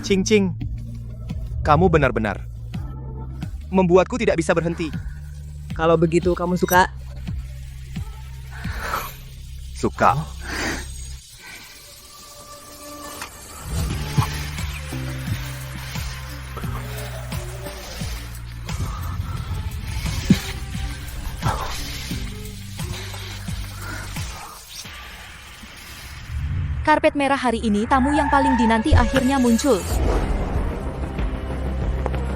Cing Cing, kamu benar-benar membuatku tidak bisa berhenti. Kalau begitu kamu suka? Suka. Karpet merah hari ini tamu yang paling dinanti akhirnya muncul.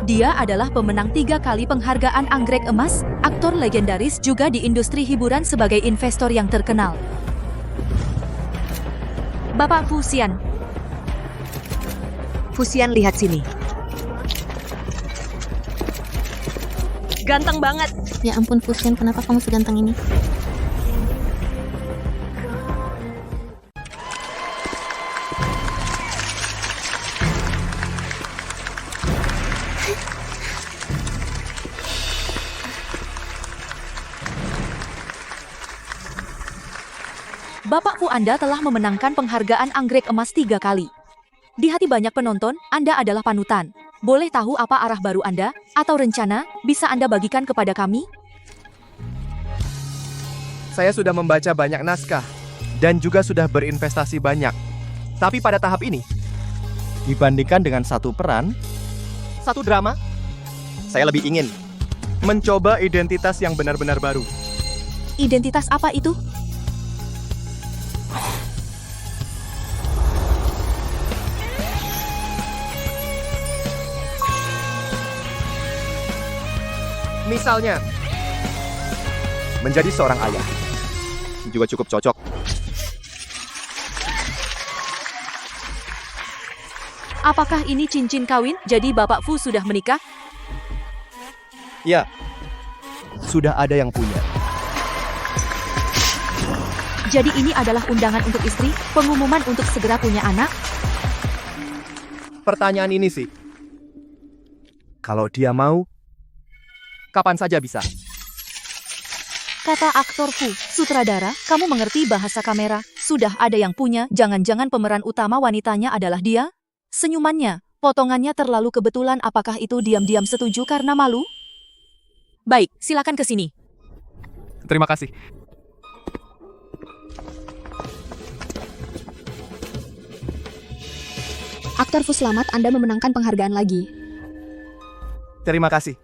Dia adalah pemenang 3 kali penghargaan Anggrek Emas, aktor legendaris juga di industri hiburan sebagai investor yang terkenal. Bapak Fusian. Fusian, lihat sini. Ganteng banget. Ya ampun Fusian, kenapa kamu seganteng ini? Bapak Fu, Anda telah memenangkan penghargaan Anggrek Emas 3 kali. Di hati banyak penonton, Anda adalah panutan. Boleh tahu apa arah baru Anda, atau rencana, bisa Anda bagikan kepada kami? Saya sudah membaca banyak naskah, dan juga sudah berinvestasi banyak. Tapi pada tahap ini, dibandingkan dengan satu peran, satu drama, saya lebih ingin mencoba identitas yang benar-benar baru. Identitas apa itu? Misalnya, menjadi seorang ayah. Juga cukup cocok. Apakah ini cincin kawin, jadi Bapak Fu sudah menikah? Ya, sudah ada yang punya. Jadi ini adalah undangan untuk istri, pengumuman untuk segera punya anak? Pertanyaan ini sih, kalau dia mau, kapan saja bisa. Kata aktor Fu, sutradara, kamu mengerti bahasa kamera, sudah ada yang punya, jangan-jangan pemeran utama wanitanya adalah dia? Senyumannya, potongannya terlalu kebetulan, apakah itu diam-diam setuju karena malu? Baik, silakan ke sini. Terima kasih. Aktor Fu, selamat, Anda memenangkan penghargaan lagi. Terima kasih.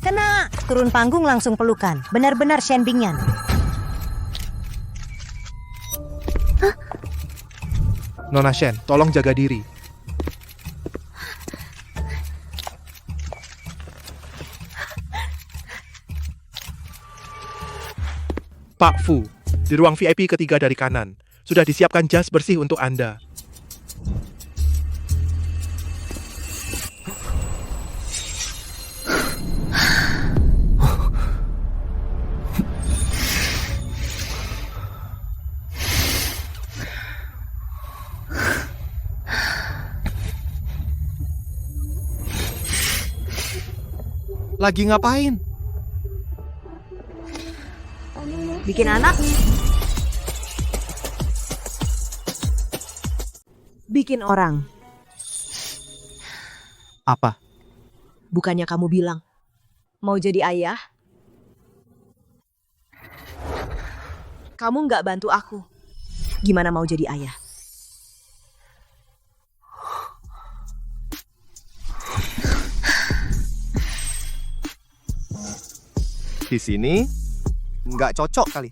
Kena. Turun panggung langsung pelukan. Benar-benar Shen Bingyan. Nona Shen, tolong jaga diri. Pak Fu, di ruang VIP ketiga dari kanan. Sudah disiapkan jas bersih untuk Anda. Lagi ngapain? Bikin anak? Bikin orang. Apa? Bukannya kamu bilang mau jadi ayah? Kamu nggak bantu aku. Gimana mau jadi ayah? Di sini nggak cocok kali.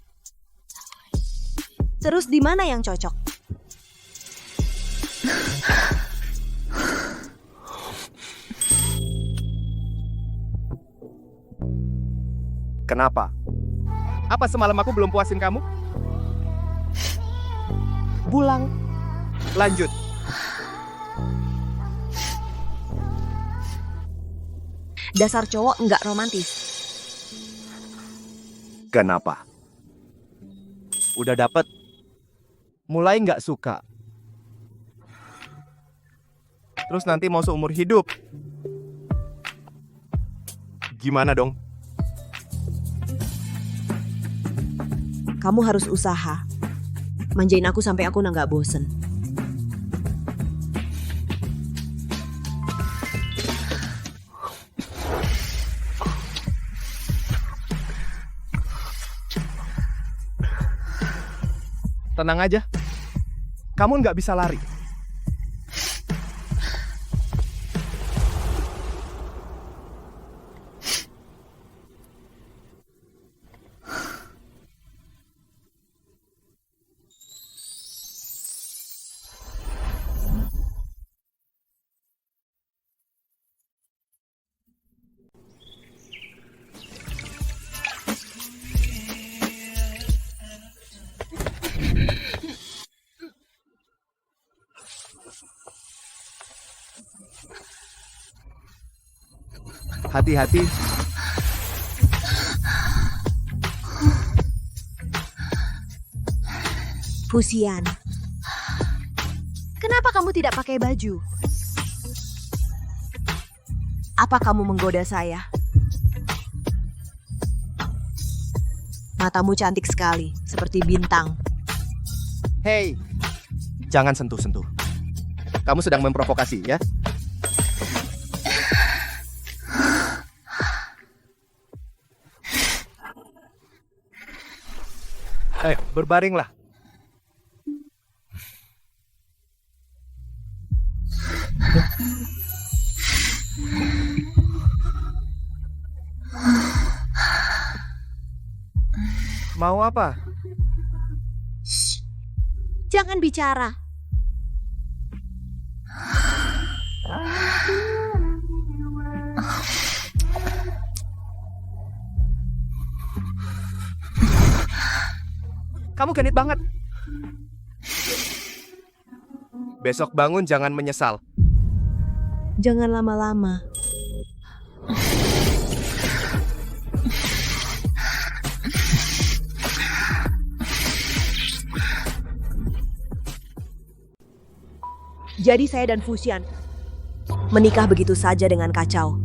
Terus di mana yang cocok? Kenapa? Apa semalam aku belum puasin kamu? Pulang. Lanjut. Dasar cowok nggak romantis. Kenapa? Udah dapet. Mulai nggak suka. Terus nanti mau seumur hidup. Gimana dong? Kamu harus usaha. Manjain aku sampai aku nggak bosen. Tenang aja. Kamu nggak bisa lari. Hati-hati. Fusian. Kenapa kamu tidak pakai baju? Apa kamu menggoda saya? Matamu cantik sekali, seperti bintang. Hei, jangan sentuh-sentuh. Kamu sedang memprovokasi, ya? Ayo, berbaringlah. Mau apa? Jangan bicara. Kamu genit banget. Besok bangun jangan menyesal. Jangan lama-lama. Jadi saya dan Fusian menikah begitu saja dengan kacau.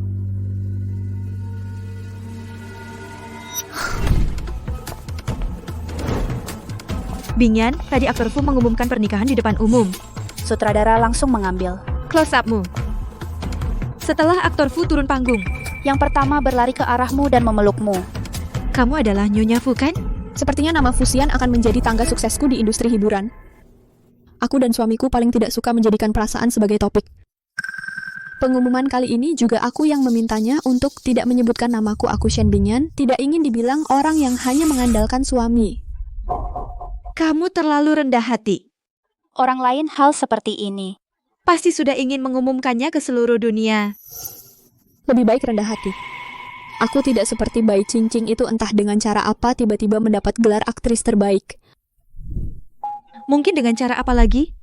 Bingyan, tadi aktor Fu mengumumkan pernikahan di depan umum. Sutradara langsung mengambil. Close up-mu. Setelah aktor Fu turun panggung, Yang pertama berlari ke arahmu dan memelukmu. kamu adalah Nyonya Fu kan? Sepertinya nama Fusian akan menjadi tangga suksesku di industri hiburan. Aku dan suamiku paling tidak suka menjadikan perasaan sebagai topik. Pengumuman kali ini juga aku yang memintanya untuk tidak menyebutkan namaku Shen Bingyan, tidak ingin dibilang orang yang hanya mengandalkan suami. Kamu terlalu rendah hati. Orang lain hal seperti ini. Pasti sudah ingin mengumumkannya ke seluruh dunia. Lebih baik rendah hati. Aku tidak seperti Bai Qingqing itu entah dengan cara apa tiba-tiba mendapat gelar aktris terbaik. Mungkin dengan cara apa lagi?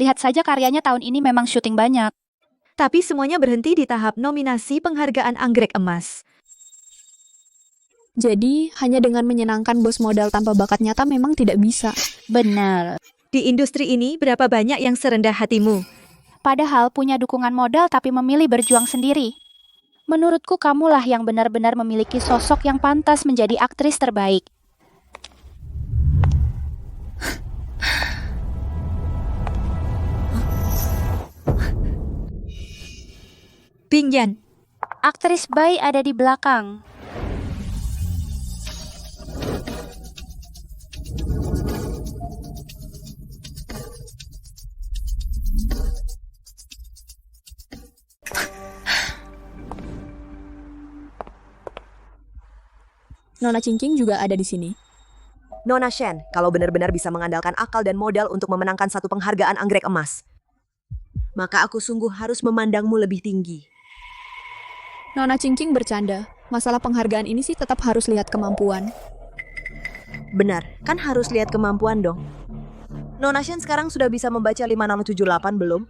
Lihat saja karyanya tahun ini memang syuting banyak. Tapi semuanya berhenti di tahap nominasi penghargaan anggrek emas. Jadi, hanya dengan menyenangkan bos modal tanpa bakat nyata memang tidak bisa. Benar. Di industri ini, berapa banyak yang serendah hatimu? Padahal punya dukungan modal tapi memilih berjuang sendiri. Menurutku kamulah yang benar-benar memiliki sosok yang pantas menjadi aktris terbaik. Bingyan, Aktris Bai ada di belakang. Nona Qingqing juga ada di sini. Nona Shen, kalau benar-benar bisa mengandalkan akal dan modal untuk memenangkan satu penghargaan anggrek emas, maka aku sungguh harus memandangmu lebih tinggi. Nona Qingqing bercanda. Masalah penghargaan ini sih tetap harus lihat kemampuan. Benar, kan harus lihat kemampuan dong. Nona Shen sekarang sudah bisa membaca 5678 belum?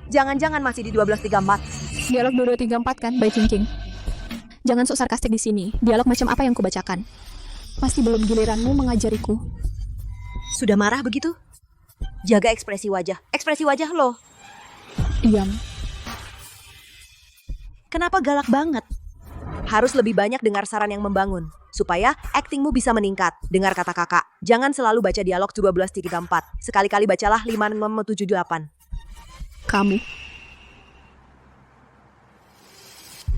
Jangan-jangan masih di 1234. Dialog 2234 kan, Bai Qingqing? Jangan sok sarkastik di sini. Dialog macam apa yang kubacakan? Masih belum giliranmu mengajariku. Sudah marah begitu? Jaga ekspresi wajah. Ekspresi wajah lo. Diam. Kenapa galak banget? Harus lebih banyak dengar saran yang membangun. Supaya aktingmu bisa meningkat. Dengar kata kakak. Jangan selalu baca dialog 1234. Sekali-kali bacalah 5678.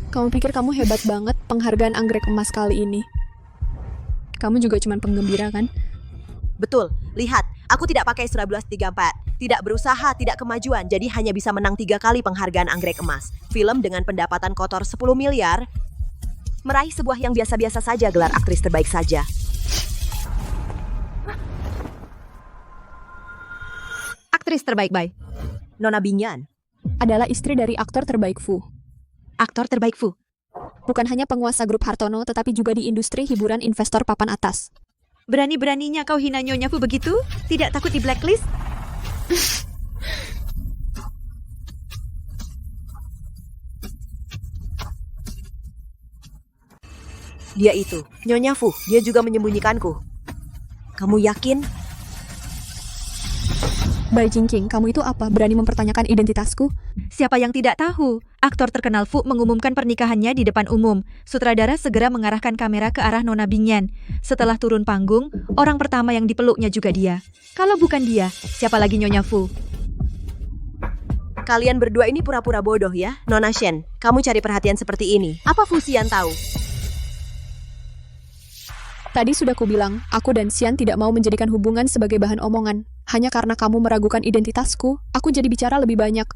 Kamu pikir kamu hebat banget penghargaan anggrek emas kali ini. Kamu juga cuma penggembira kan? Betul. Lihat, aku tidak pakai 1134. Tidak berusaha, tidak kemajuan. Jadi hanya bisa menang 3 kali penghargaan anggrek emas. Film dengan pendapatan kotor 10 miliar. Meraih sebuah yang biasa-biasa saja gelar aktris terbaik saja. Aktris terbaik, Bay. Nona Binyan. Adalah istri dari aktor terbaik Fu. Aktor terbaik Fu. Bukan hanya penguasa grup Hartono, tetapi juga di industri hiburan investor papan atas. Berani-beraninya kau hina Nyonya Fu begitu? Tidak takut di blacklist? Dia itu, Nyonya Fu. Dia juga menyembunyikanku. Kamu yakin? Bai Jingqing, kamu itu apa? Berani mempertanyakan identitasku? Siapa yang tidak tahu? Aktor terkenal Fu mengumumkan pernikahannya di depan umum. Sutradara segera mengarahkan kamera ke arah Nona Binyan. Setelah turun panggung, orang pertama yang dipeluknya juga dia. Kalau bukan dia, siapa lagi Nyonya Fu? Kalian berdua ini pura-pura bodoh ya. Nona Shen, kamu cari perhatian seperti ini. Apa Fu Xian tahu? Tadi sudah kubilang, aku dan Xian tidak mau menjadikan hubungan sebagai bahan omongan. Hanya karena kamu meragukan identitasku, aku jadi bicara lebih banyak.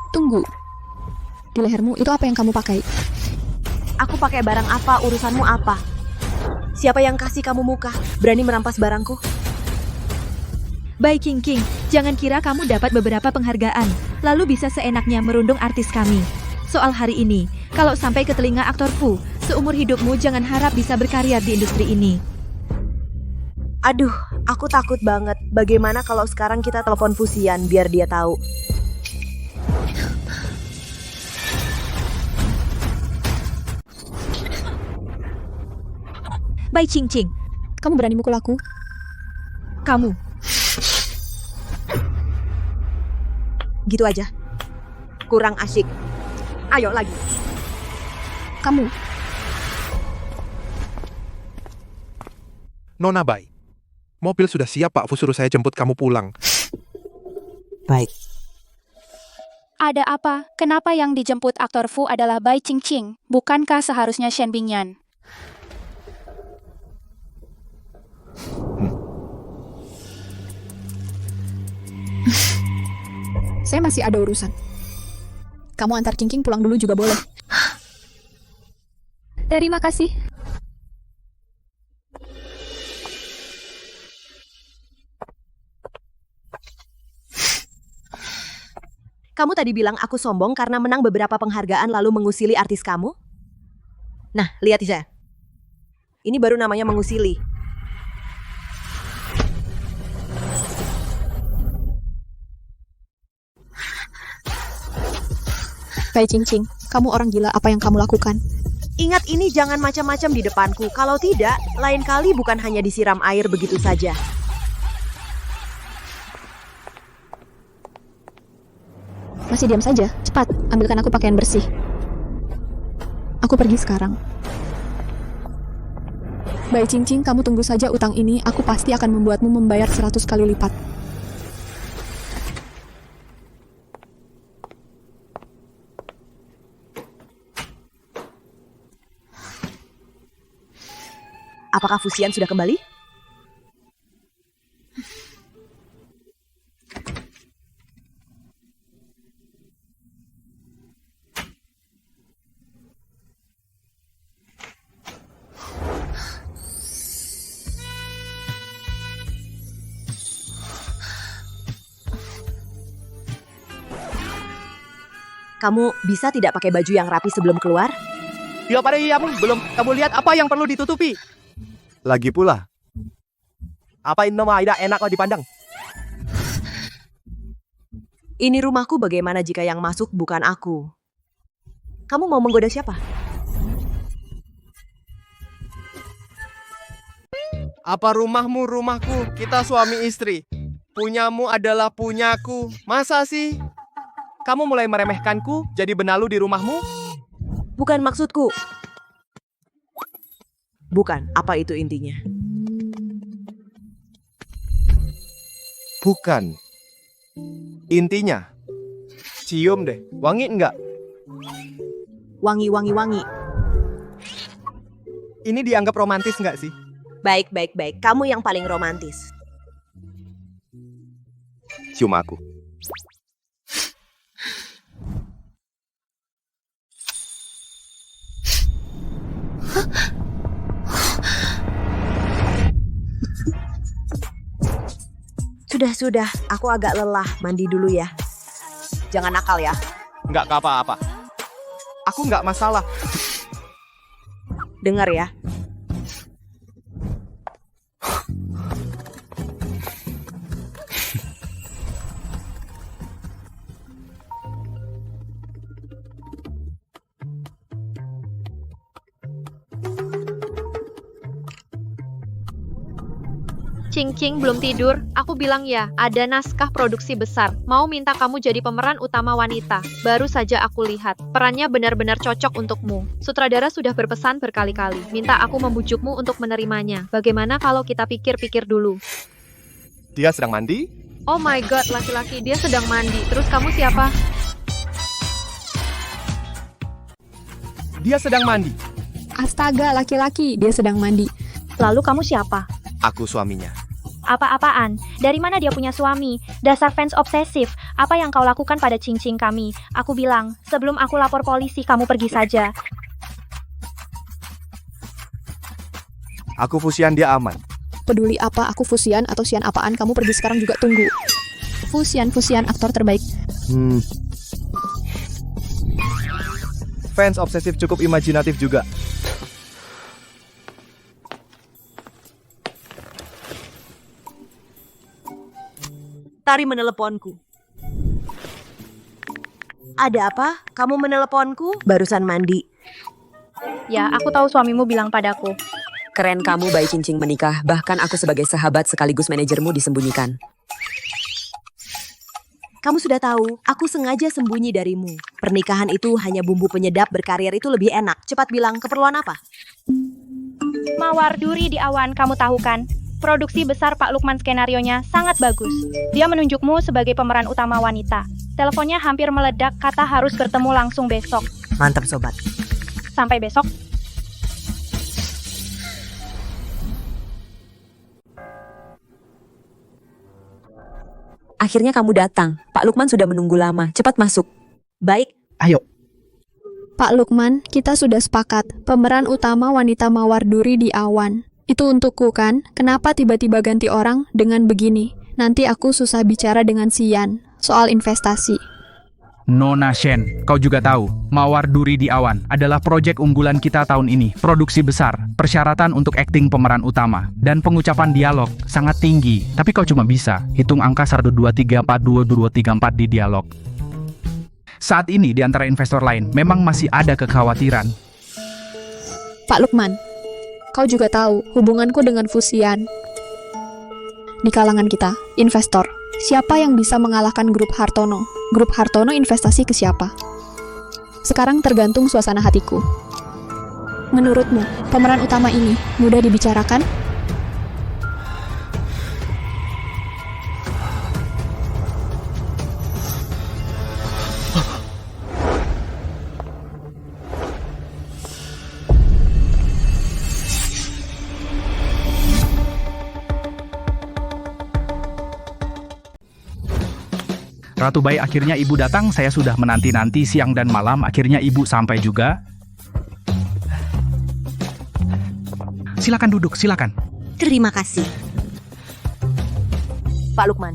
Tunggu. Di lehermu itu apa yang kamu pakai? Aku pakai barang apa? Urusanmu apa? Siapa yang kasih kamu muka? Berani merampas barangku? Bai Qingqing, jangan kira kamu dapat beberapa penghargaan, lalu bisa seenaknya merundung artis kami. Soal hari ini, kalau sampai ke telinga aktor Fu, seumur hidupmu jangan harap bisa berkarir di industri ini. Aduh, aku takut banget. Bagaimana kalau sekarang kita telepon Fu Xian biar dia tahu? Bai Qingqing, Kamu berani mukul aku? kamu. Gitu aja. Kurang asyik. Ayo lagi. Kamu. Nona Bai, mobil sudah siap Pak Fu suruh saya jemput kamu pulang. Baik. Ada apa? Kenapa yang dijemput aktor Fu adalah Bai Qingqing? Bukankah seharusnya Shen Bingyan? Saya masih ada urusan. Kamu antar Qingqing pulang dulu juga boleh. Terima kasih. Kamu tadi bilang aku sombong karena menang beberapa penghargaan lalu mengusili artis kamu? Nah, lihat aja. Ini baru namanya mengusili. Bai Qingqing, kamu orang gila, apa yang kamu lakukan? Ingat ini jangan macam-macam di depanku. Kalau tidak, lain kali bukan hanya disiram air begitu saja. Masih diam saja? Cepat, ambilkan aku pakaian bersih. Aku pergi sekarang. Bai Qingqing, kamu tunggu saja utang ini. Aku pasti akan membuatmu membayar 100 kali lipat. Apakah Fu Xian sudah kembali? Kamu bisa tidak pakai baju yang rapi sebelum keluar? Ya pada iyamu, belum kamu lihat apa yang perlu ditutupi? Lagi pula, apa ini nama Aida enak dipandang? Ini rumahku, bagaimana jika yang masuk bukan aku? Kamu mau menggoda siapa? Apa rumahmu rumahku? Kita suami istri. Punyamu adalah punyaku. Masa sih? Kamu mulai meremehkanku jadi benalu di rumahmu? Bukan maksudku. Bukan, apa itu intinya? Bukan. Intinya, cium deh. Wangi enggak? Wangi. Ini dianggap romantis enggak sih? Baik. Kamu yang paling romantis. Cium aku. Sudah. Aku agak lelah. Mandi dulu ya. Jangan nakal ya. Enggak apa-apa. Aku enggak masalah. Dengar ya. Cing belum tidur. Aku bilang ya, ada naskah produksi besar. Mau minta kamu jadi pemeran utama wanita. Baru saja aku lihat. Perannya benar-benar cocok untukmu. Sutradara sudah berpesan berkali-kali. Minta aku membujukmu untuk menerimanya. Bagaimana kalau kita pikir-pikir dulu? Dia sedang mandi? Oh my god, laki-laki dia sedang mandi. Terus kamu siapa? Dia sedang mandi. Astaga, laki-laki, dia sedang mandi. Lalu kamu siapa? Aku suaminya. Apa-apaan? Dari mana dia punya suami? Dasar fans obsesif. Apa yang kau lakukan pada cincin kami? Aku bilang, sebelum aku lapor polisi, kamu pergi saja. Aku fusian, dia aman. Peduli apa aku fusian atau sian apaan, kamu pergi sekarang juga, tunggu. Fusian aktor terbaik. Fans obsesif cukup imajinatif juga. Tari meneleponku. Ada apa? Kamu meneleponku? Barusan mandi. Ya, aku tahu suamimu bilang padaku. Keren kamu, Bayi Cincing menikah. Bahkan aku sebagai sahabat sekaligus manajermu disembunyikan. Kamu sudah tahu, aku sengaja sembunyi darimu. Pernikahan itu hanya bumbu penyedap, berkarir itu lebih enak. Cepat bilang, keperluan apa? Mawar Duri di Awan, kamu tahu kan? Produksi besar Pak Lukman, skenarionya sangat bagus. Dia menunjukmu sebagai pemeran utama wanita. Teleponnya hampir meledak, kata harus bertemu langsung besok. Mantap sobat. Sampai besok. Akhirnya kamu datang. Pak Lukman sudah menunggu lama. Cepat masuk. Baik. Ayo. Pak Lukman, kita sudah sepakat. Pemeran utama wanita Mawar Duri di Awan. Itu untukku kan? Kenapa tiba-tiba ganti orang dengan begini? Nanti aku susah bicara dengan Sian soal investasi. Nona Shen, kau juga tahu, Mawar Duri di Awan adalah proyek unggulan kita tahun ini. Produksi besar, persyaratan untuk akting pemeran utama, dan pengucapan dialog sangat tinggi. Tapi kau cuma bisa hitung angka 1, 2, 3, 4, 2, 2, 3, 4 di dialog. Saat ini di antara investor lain, memang masih ada kekhawatiran. Pak Lukman, kau juga tahu hubunganku dengan Fusian. Di kalangan kita, investor, siapa yang bisa mengalahkan grup Hartono? Grup Hartono investasi ke siapa? Sekarang tergantung suasana hatiku. Menurutmu, pemeran utama ini mudah dibicarakan? Ratu Bayi, akhirnya ibu datang. Saya sudah menanti-nanti siang dan malam. Akhirnya ibu sampai juga. Silakan duduk, silakan. Terima kasih. Pak Lukman.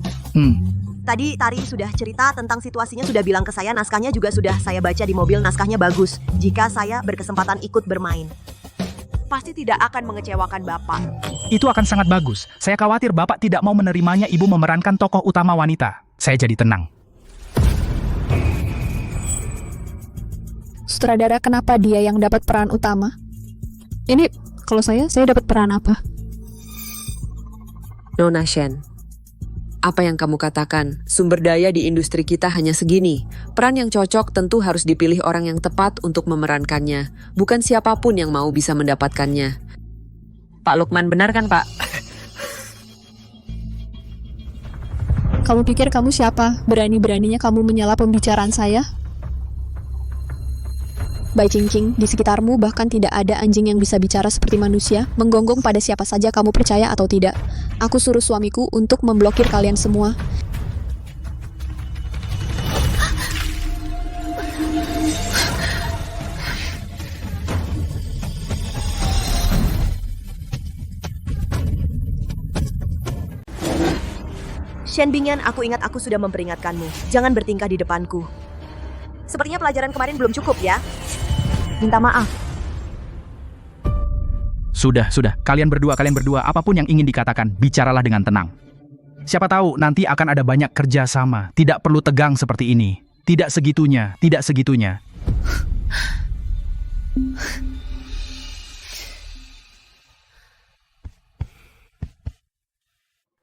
Tadi Tari sudah cerita tentang situasinya, sudah bilang ke saya, naskahnya juga sudah saya baca di mobil, naskahnya bagus. Jika saya berkesempatan ikut bermain, pasti tidak akan mengecewakan Bapak. Itu akan sangat bagus. Saya khawatir Bapak tidak mau menerimanya ibu memerankan tokoh utama wanita. Saya jadi tenang. Sutradara, kenapa dia yang dapat peran utama? Ini, kalau saya dapat peran apa? Nona Shen, apa yang kamu katakan, sumber daya di industri kita hanya segini. Peran yang cocok tentu harus dipilih orang yang tepat untuk memerankannya. Bukan siapapun yang mau bisa mendapatkannya. Pak Lukman benar kan, Pak? Kamu pikir kamu siapa? Berani-beraninya kamu menyela pembicaraan saya? Bai Qingqing, di sekitarmu bahkan tidak ada anjing yang bisa bicara seperti manusia, menggonggong pada siapa saja kamu percaya atau tidak. Aku suruh suamiku untuk memblokir kalian semua. Shen Bingyan, aku ingat aku sudah memperingatkanmu. Jangan bertingkah di depanku. Sepertinya pelajaran kemarin belum cukup ya. Minta maaf. Sudah. Kalian berdua, apapun yang ingin dikatakan, bicaralah dengan tenang. Siapa tahu nanti akan ada banyak kerjasama. Tidak perlu tegang seperti ini. Tidak segitunya.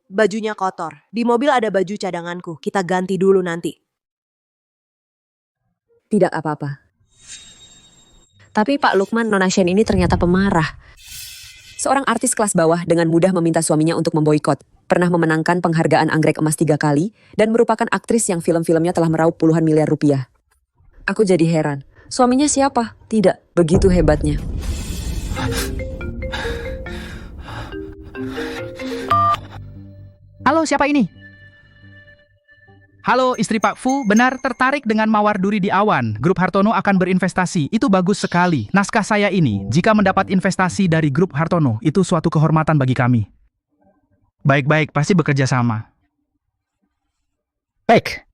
Bajunya kotor. Di mobil ada baju cadanganku. Kita ganti dulu nanti. Tidak apa-apa. Tapi Pak Lukman, Nona Shen ini ternyata pemarah. Seorang artis kelas bawah dengan mudah meminta suaminya untuk memboikot. Pernah memenangkan penghargaan anggrek emas 3 kali dan merupakan aktris yang film-filmnya telah meraup puluhan miliar rupiah. Aku jadi heran. Suaminya siapa? Tidak, begitu hebatnya. Halo, siapa ini? Halo, istri Pak Fu, benar tertarik dengan Mawar Duri di Awan. Grup Hartono akan berinvestasi, itu bagus sekali. Naskah saya ini, jika mendapat investasi dari Grup Hartono, itu suatu kehormatan bagi kami. Baik, pasti bekerja sama. Baik.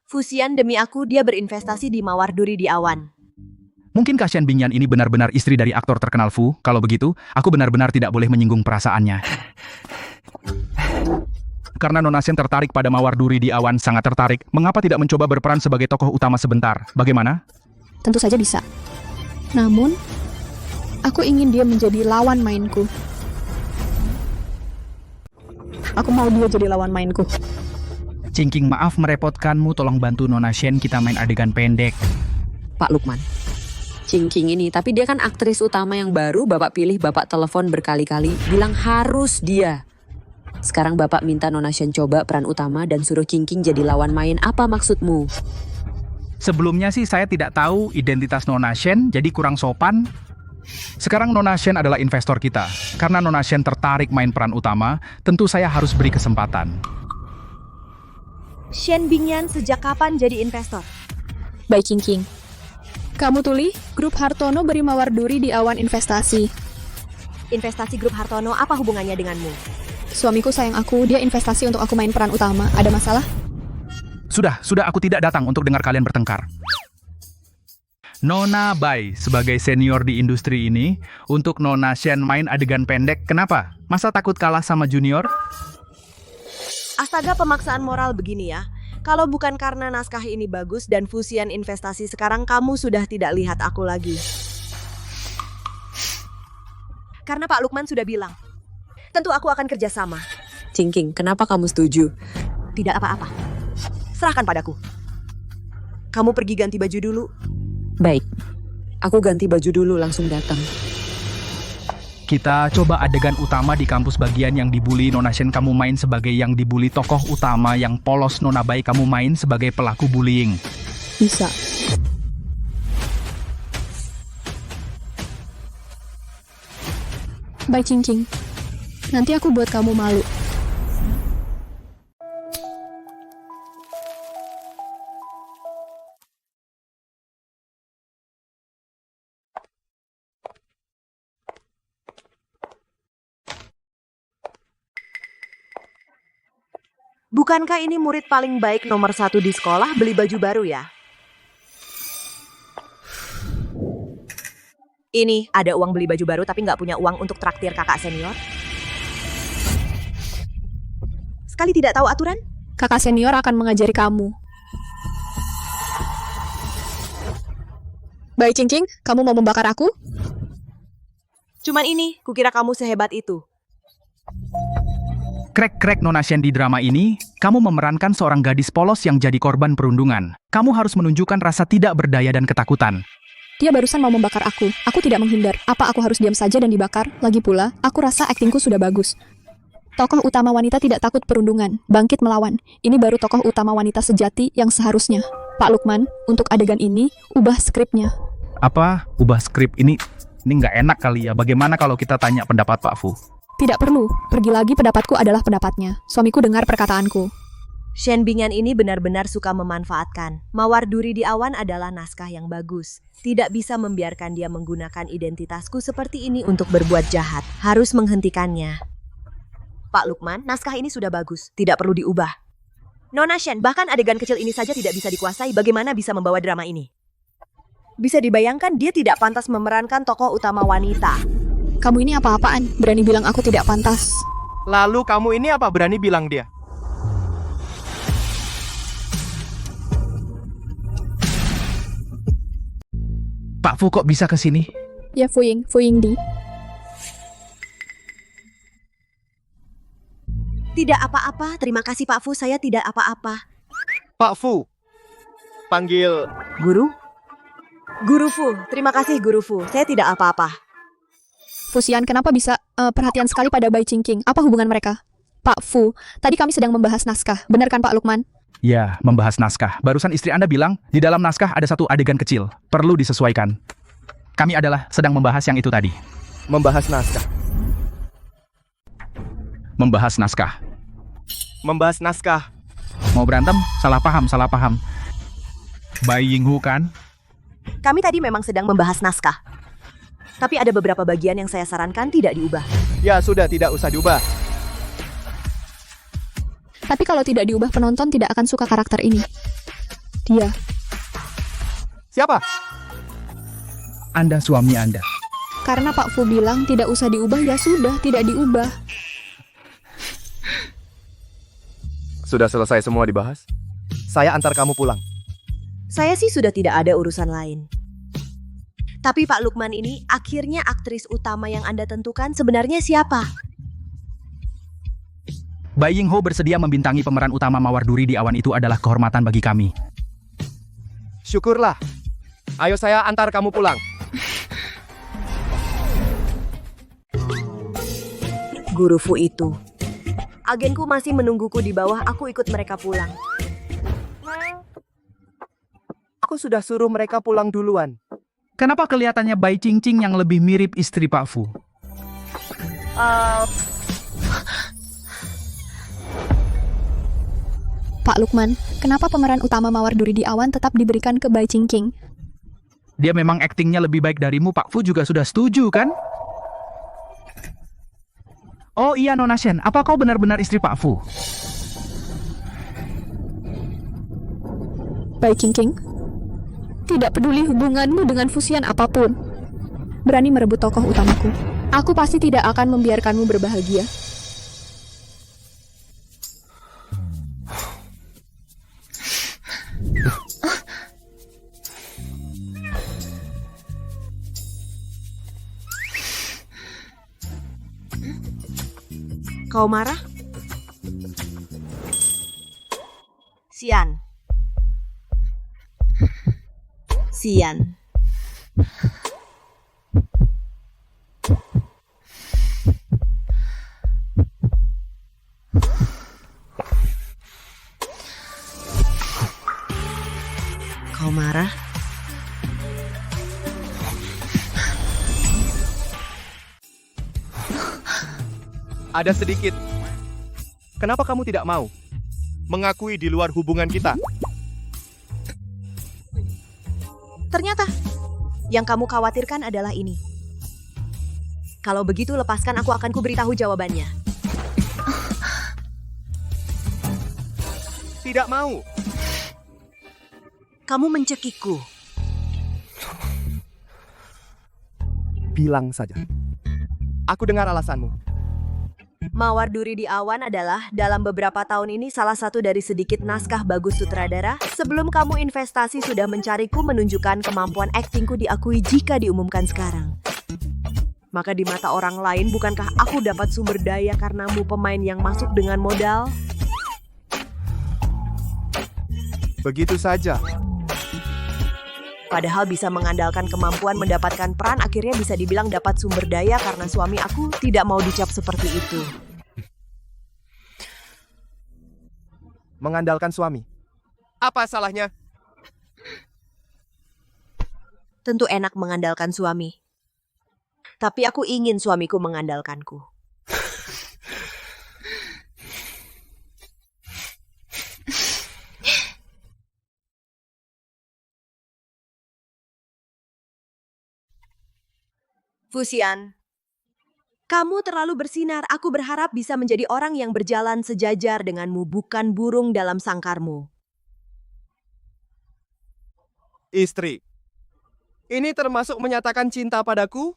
Fusian, demi aku, dia berinvestasi di Mawar Duri di Awan. Mungkinkah Shen Bingyan ini benar-benar istri dari aktor terkenal Fu? Kalau begitu, aku benar-benar tidak boleh menyinggung perasaannya. Karena Nona Shen tertarik pada Mawar Duri di Awan, sangat tertarik. Mengapa tidak mencoba berperan sebagai tokoh utama sebentar? Bagaimana? Tentu saja bisa. Namun, aku ingin dia menjadi lawan mainku. Aku mau dia jadi lawan mainku. Qingqing, maaf merepotkanmu, tolong bantu Nona Shen, kita main adegan pendek. Pak Lukman. Qingqing ini, tapi dia kan aktris utama yang baru Bapak pilih, Bapak telepon berkali-kali, bilang harus dia. Sekarang Bapak minta Nona Shen coba peran utama dan suruh Qingqing jadi lawan main. Apa maksudmu? Sebelumnya sih saya tidak tahu identitas Nona Shen, jadi kurang sopan. Sekarang Nona Shen adalah investor kita. Karena Nona Shen tertarik main peran utama, tentu saya harus beri kesempatan. Shen Bingyan sejak kapan jadi investor? Bai Qingqing. Kamu tulis, Grup Hartono beri Mawar Duri di Awan investasi. Investasi Grup Hartono apa hubungannya denganmu? Suamiku sayang aku, dia investasi untuk aku main peran utama. Ada masalah? Sudah, aku tidak datang untuk dengar kalian bertengkar. Nona Bai, sebagai senior di industri ini, untuk Nona Shen main adegan pendek, kenapa? Masa takut kalah sama junior? Astaga, pemaksaan moral begini ya. Kalau bukan karena naskah ini bagus dan fusian investasi, sekarang kamu sudah tidak lihat aku lagi. Karena Pak Lukman sudah bilang, tentu aku akan kerjasama. Qingqing, kenapa kamu setuju? Tidak apa-apa. Serahkan padaku. Kamu pergi ganti baju dulu. Baik. Aku ganti baju dulu, langsung datang. Kita coba adegan utama di kampus bagian yang dibully. Nona Shen, kamu main sebagai yang dibully. Tokoh utama yang polos, Nona Bai, kamu main sebagai pelaku bullying. Bisa. Bai Qingqing. Nanti aku buat kamu malu. Bukankah ini murid paling baik nomor 1 di sekolah beli baju baru ya? Ini ada uang beli baju baru tapi nggak punya uang untuk traktir kakak senior. Sekali tidak tahu aturan? Kakak senior akan mengajari kamu. Bai Qingqing, kamu mau membakar aku? Cuman ini, kukira kamu sehebat itu. Krek-krek Nona Shen, di drama ini, kamu memerankan seorang gadis polos yang jadi korban perundungan. Kamu harus menunjukkan rasa tidak berdaya dan ketakutan. Dia barusan mau membakar aku. Aku tidak menghindar. Apa aku harus diam saja dan dibakar? Lagi pula, aku rasa aktingku sudah bagus. Tokoh utama wanita tidak takut perundungan, bangkit melawan. Ini baru tokoh utama wanita sejati yang seharusnya. Pak Lukman, untuk adegan ini, ubah skripnya. Apa? Ubah skrip ini? Ini nggak enak kali ya. Bagaimana kalau kita tanya pendapat Pak Fu? Tidak perlu. Pergi lagi, pendapatku adalah pendapatnya. Suamiku dengar perkataanku. Shen Bingyan ini benar-benar suka memanfaatkan. Mawar Duri di Awan adalah naskah yang bagus. Tidak bisa membiarkan dia menggunakan identitasku seperti ini untuk berbuat jahat. Harus menghentikannya. Pak Lukman, naskah ini sudah bagus. Tidak perlu diubah. Nona Shen, bahkan adegan kecil ini saja tidak bisa dikuasai. Bagaimana bisa membawa drama ini? Bisa dibayangkan dia tidak pantas memerankan tokoh utama wanita. Kamu ini apa-apaan? Berani bilang aku tidak pantas. Lalu kamu ini apa berani bilang dia? Pak Fu kok bisa ke sini? Ya Fuying Di. Tidak apa-apa, terima kasih Pak Fu, saya tidak apa-apa. Pak Fu, panggil Guru? Guru Fu, terima kasih Guru Fu, saya tidak apa-apa. Fusian, kenapa bisa perhatian sekali pada Bai Qingqing? Apa hubungan mereka? Pak Fu, tadi kami sedang membahas naskah. Benar kan Pak Lukman? Ya, membahas naskah. Barusan istri Anda bilang, di dalam naskah ada satu adegan kecil. Perlu disesuaikan. Kami adalah sedang membahas yang itu tadi. membahas naskah. Membahas naskah. Membahas naskah. Mau berantem? Salah paham. Bai Yinghu kan? Kami tadi memang sedang membahas naskah. Tapi ada beberapa bagian yang saya sarankan tidak diubah. Ya sudah, tidak usah diubah. Tapi kalau tidak diubah, penonton tidak akan suka karakter ini. Dia. Siapa? Anda, suami Anda. Karena Pak Fu bilang tidak usah diubah, ya sudah, tidak diubah. Sudah selesai semua dibahas? Saya antar kamu pulang. Saya sih sudah tidak ada urusan lain. Tapi Pak Lukman ini akhirnya aktris utama yang Anda tentukan sebenarnya siapa? Bai Yinghu bersedia membintangi pemeran utama Mawar Duri di Awan itu adalah kehormatan bagi kami. Syukurlah. Ayo saya antar kamu pulang. Guru Fu itu. Agenku masih menungguku di bawah, aku ikut mereka pulang. Aku sudah suruh mereka pulang duluan. Kenapa kelihatannya Bai Qingqing yang lebih mirip istri Pak Fu? Pak Lukman, kenapa pemeran utama Mawar Duri di Awan tetap diberikan ke Bai Qingqing? Dia memang aktingnya lebih baik darimu, Pak Fu juga sudah setuju kan? Oh iya Nona Shen, apa kau benar-benar istri Pak Fu? Bai Qingqing? Tidak peduli hubunganmu dengan Fusian apapun. Berani merebut tokoh utamaku. Aku pasti tidak akan membiarkanmu berbahagia. Kau marah? Sian. Kau marah? Ada sedikit. Kenapa kamu tidak mau mengakui di luar hubungan kita? Ternyata, yang kamu khawatirkan adalah ini. Kalau begitu, lepaskan aku akan kuberitahu jawabannya. Tidak mau. Kamu mencekikku. Bilang saja. Aku dengar alasanmu. Mawar Duri di Awan adalah dalam beberapa tahun ini salah satu dari sedikit naskah bagus sutradara. Sebelum kamu investasi sudah mencariku, menunjukkan kemampuan aktingku diakui jika diumumkan sekarang. Maka di mata orang lain, bukankah aku dapat sumber daya karenamu pemain yang masuk dengan modal? Begitu saja. Padahal bisa mengandalkan kemampuan mendapatkan peran, akhirnya bisa dibilang dapat sumber daya karena suami aku tidak mau dicap seperti itu. Mengandalkan suami. Apa salahnya? Tentu enak mengandalkan suami. Tapi aku ingin suamiku mengandalkanku. Fusian, kamu terlalu bersinar. Aku berharap bisa menjadi orang yang berjalan sejajar denganmu, bukan burung dalam sangkarmu. Istri. Ini termasuk menyatakan cinta padaku?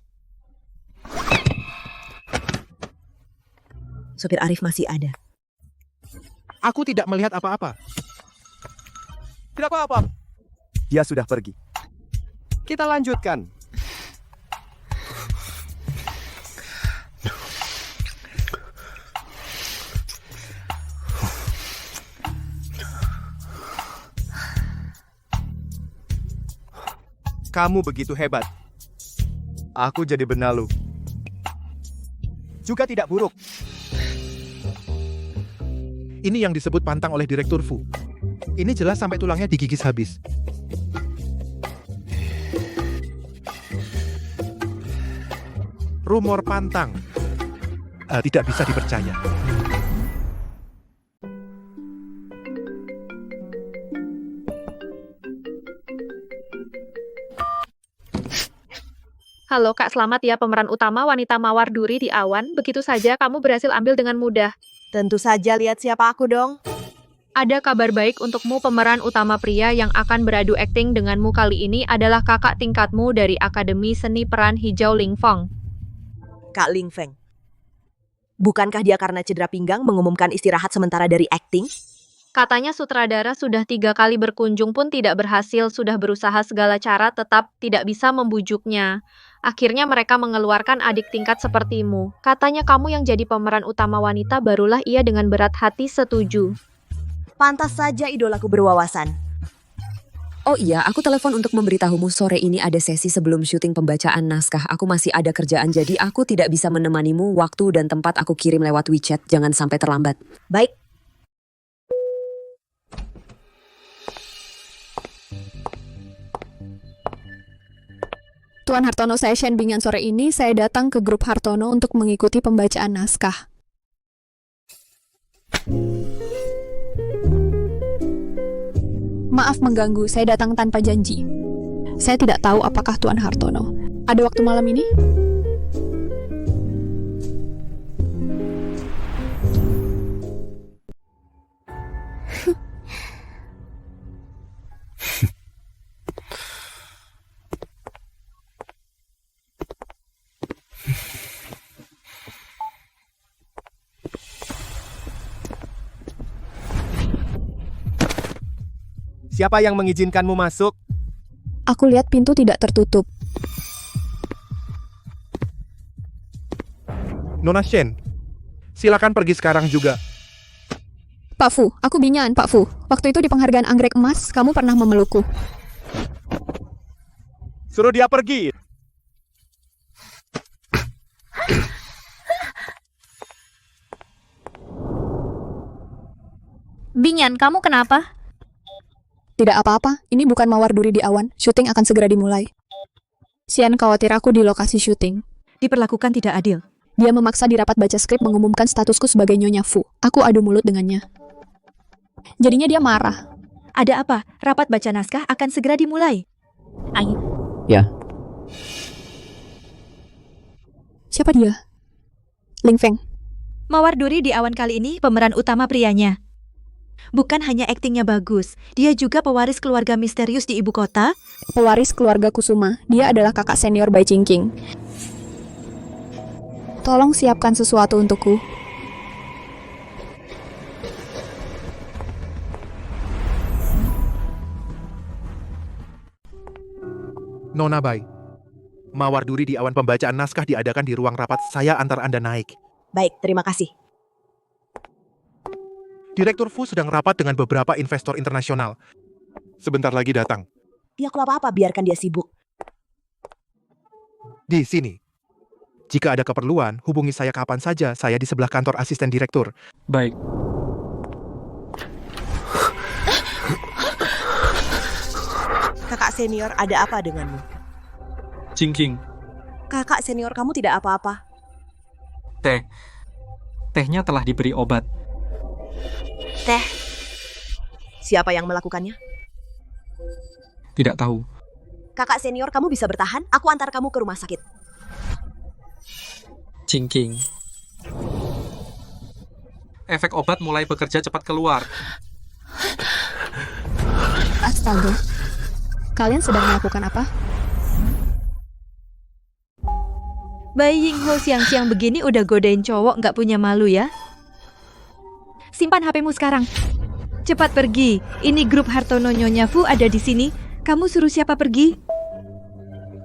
Sopir Arif masih ada. Aku tidak melihat apa-apa. Tidak apa-apa. Dia sudah pergi. Kita lanjutkan. Kamu begitu hebat. Aku jadi benalu. Juga tidak buruk. Ini yang disebut pantang oleh Direktur Fu. Ini jelas sampai tulangnya digigis habis. Rumor pantang. Tidak bisa dipercaya. Halo Kak, selamat ya pemeran utama wanita mawar duri di awan. Begitu saja kamu berhasil ambil dengan mudah. Tentu saja, lihat siapa aku dong. Ada kabar baik untukmu, pemeran utama pria yang akan beradu akting denganmu kali ini adalah kakak tingkatmu dari Akademi Seni Peran Hijau Ling Feng. Kak Ling Feng. Bukankah dia karena cedera pinggang mengumumkan istirahat sementara dari akting? Katanya sutradara sudah 3 kali berkunjung pun tidak berhasil, sudah berusaha segala cara tetap tidak bisa membujuknya. Akhirnya mereka mengeluarkan adik tingkat sepertimu. Katanya kamu yang jadi pemeran utama wanita, barulah ia dengan berat hati setuju. Pantas saja idolaku berwawasan. Oh iya, aku telepon untuk memberitahumu sore ini ada sesi sebelum syuting pembacaan naskah. Aku masih ada kerjaan, jadi aku tidak bisa menemanimu. Waktu dan tempat aku kirim lewat WeChat, jangan sampai terlambat. Baik. Tuan Hartono, saya Shen Bingyan. Sore ini saya datang ke grup Hartono untuk mengikuti pembacaan naskah. Maaf mengganggu, saya datang tanpa janji. Saya tidak tahu apakah Tuan Hartono ada waktu malam ini? Siapa yang mengizinkanmu masuk? Aku lihat pintu tidak tertutup. Nona Shen, silakan pergi sekarang juga. Pak Fu, aku Bingyan, Pak Fu. Waktu itu di penghargaan anggrek emas, kamu pernah memelukku. Suruh dia pergi. Bingyan, kamu kenapa? Tidak apa-apa, ini bukan mawar duri di awan. Syuting akan segera dimulai. Xian khawatir aku di lokasi syuting. Diperlakukan tidak adil. Dia memaksa di rapat baca skrip mengumumkan statusku sebagai Nyonya Fu. Aku adu mulut dengannya. Jadinya dia marah. Ada apa? Rapat baca naskah akan segera dimulai. Ya. Siapa dia? Ling Feng. Mawar duri di awan kali ini pemeran utama prianya. Bukan hanya aktingnya bagus, dia juga pewaris keluarga misterius di ibu kota. Pewaris keluarga Kusuma. Dia adalah kakak senior Bai Chingqing. Tolong siapkan sesuatu untukku. Nona Bai, Mawar duri di awan pembacaan naskah diadakan di ruang rapat saya antar Anda naik. Baik, terima kasih. Direktur Fu sedang rapat dengan beberapa investor internasional. Sebentar lagi datang. Dia kalau apa-apa, biarkan dia sibuk. Di sini. Jika ada keperluan, hubungi saya kapan saja. Saya di sebelah kantor asisten direktur. Baik. Kakak senior, ada apa denganmu? Jingking, Kakak senior kamu tidak apa-apa. tehnya telah diberi obat. Teh. Siapa yang melakukannya? Tidak tahu. Kakak senior, kamu bisa bertahan? Aku antar kamu ke rumah sakit. Jingking. Efek obat mulai bekerja cepat keluar. Astaga. Kalian sedang melakukan apa? Bayi Yingho siang-siang begini udah godain cowok nggak punya malu ya? Simpan HP-mu sekarang. Cepat pergi. Ini grup Hartono Nyonya Fu ada di sini. Kamu suruh siapa pergi?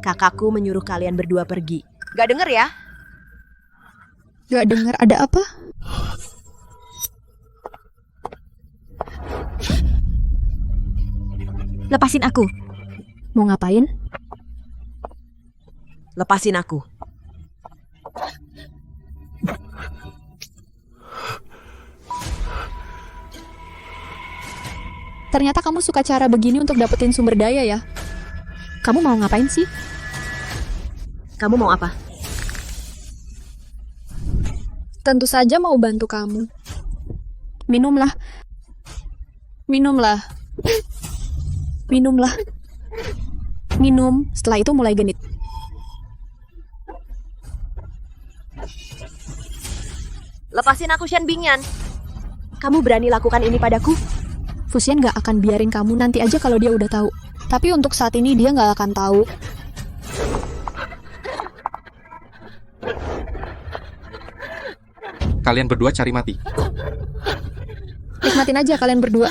Kakakku menyuruh kalian berdua pergi. Gak denger ya? Gak dengar ada apa? Lepasin aku. Mau ngapain? Lepasin aku. Ternyata kamu suka cara begini untuk dapetin sumber daya ya? Kamu mau ngapain sih? Kamu mau apa? Tentu saja mau bantu kamu. Minumlah. Minumlah. Minumlah. Minum, setelah itu mulai genit. Lepasin aku, Shen Bingyan. Kamu berani lakukan ini padaku? Fusian gak akan biarin kamu, nanti aja kalau dia udah tahu. Tapi untuk saat ini dia gak akan tahu. Kalian berdua cari mati. Nikmatin aja kalian berdua.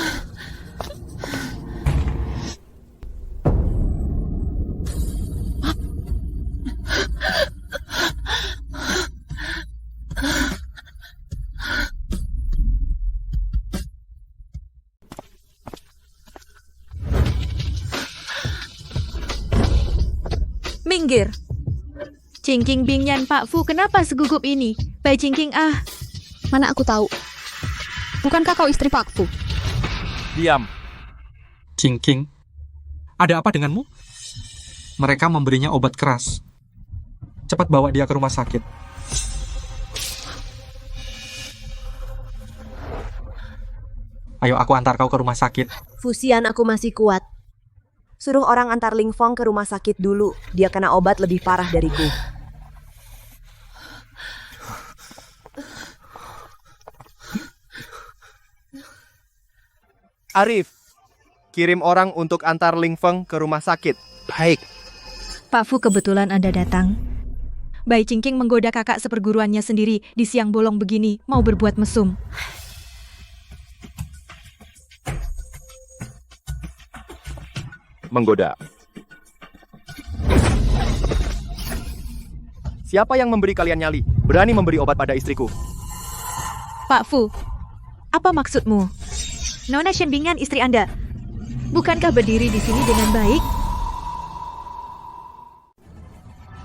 Minggir. Cingking Bingyan Pak Fu, kenapa segugup ini? Bai Cingking Mana aku tahu. Bukankah kau istri Pak Fu? Diam. Jingking, ada apa denganmu? Mereka memberinya obat keras. Cepat bawa dia ke rumah sakit. Ayo aku antar kau ke rumah sakit. Fusian, aku masih kuat. Suruh orang antar Ling Fong ke rumah sakit dulu. Dia kena obat lebih parah dariku. Arif, kirim orang untuk antar Ling Feng ke rumah sakit. Baik. Pak Fu, kebetulan Anda datang. Bai Cingking menggoda kakak seperguruannya sendiri di siang bolong begini, mau berbuat mesum. Menggoda. Siapa yang memberi kalian nyali? Berani memberi obat pada istriku? Pak Fu, apa maksudmu? Nona Shen Bingyan istri Anda. Bukankah berdiri di sini dengan baik?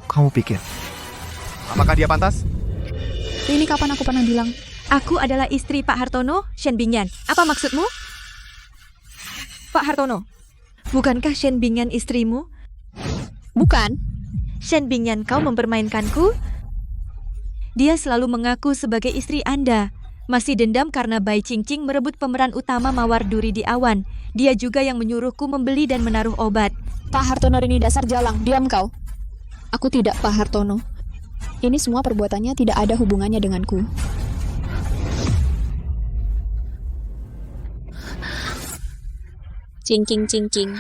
Kamu pikir? Apakah dia pantas? Ini kapan aku pernah bilang? Aku adalah istri Pak Hartono, Shen Bingyan. Apa maksudmu? Pak Hartono, bukankah Shen Bingyan istrimu? Bukan. Shen Bingyan, kau mempermainkanku? Dia selalu mengaku sebagai istri Anda. Masih dendam karena Bai Cingcing merebut pemeran utama Mawar Duri di Awan. Dia juga yang menyuruhku membeli dan menaruh obat. Pak Hartono ini dasar jalang, diam kau. Aku tidak Pak Hartono. Ini semua perbuatannya tidak ada hubungannya denganku. Cingking, cingking.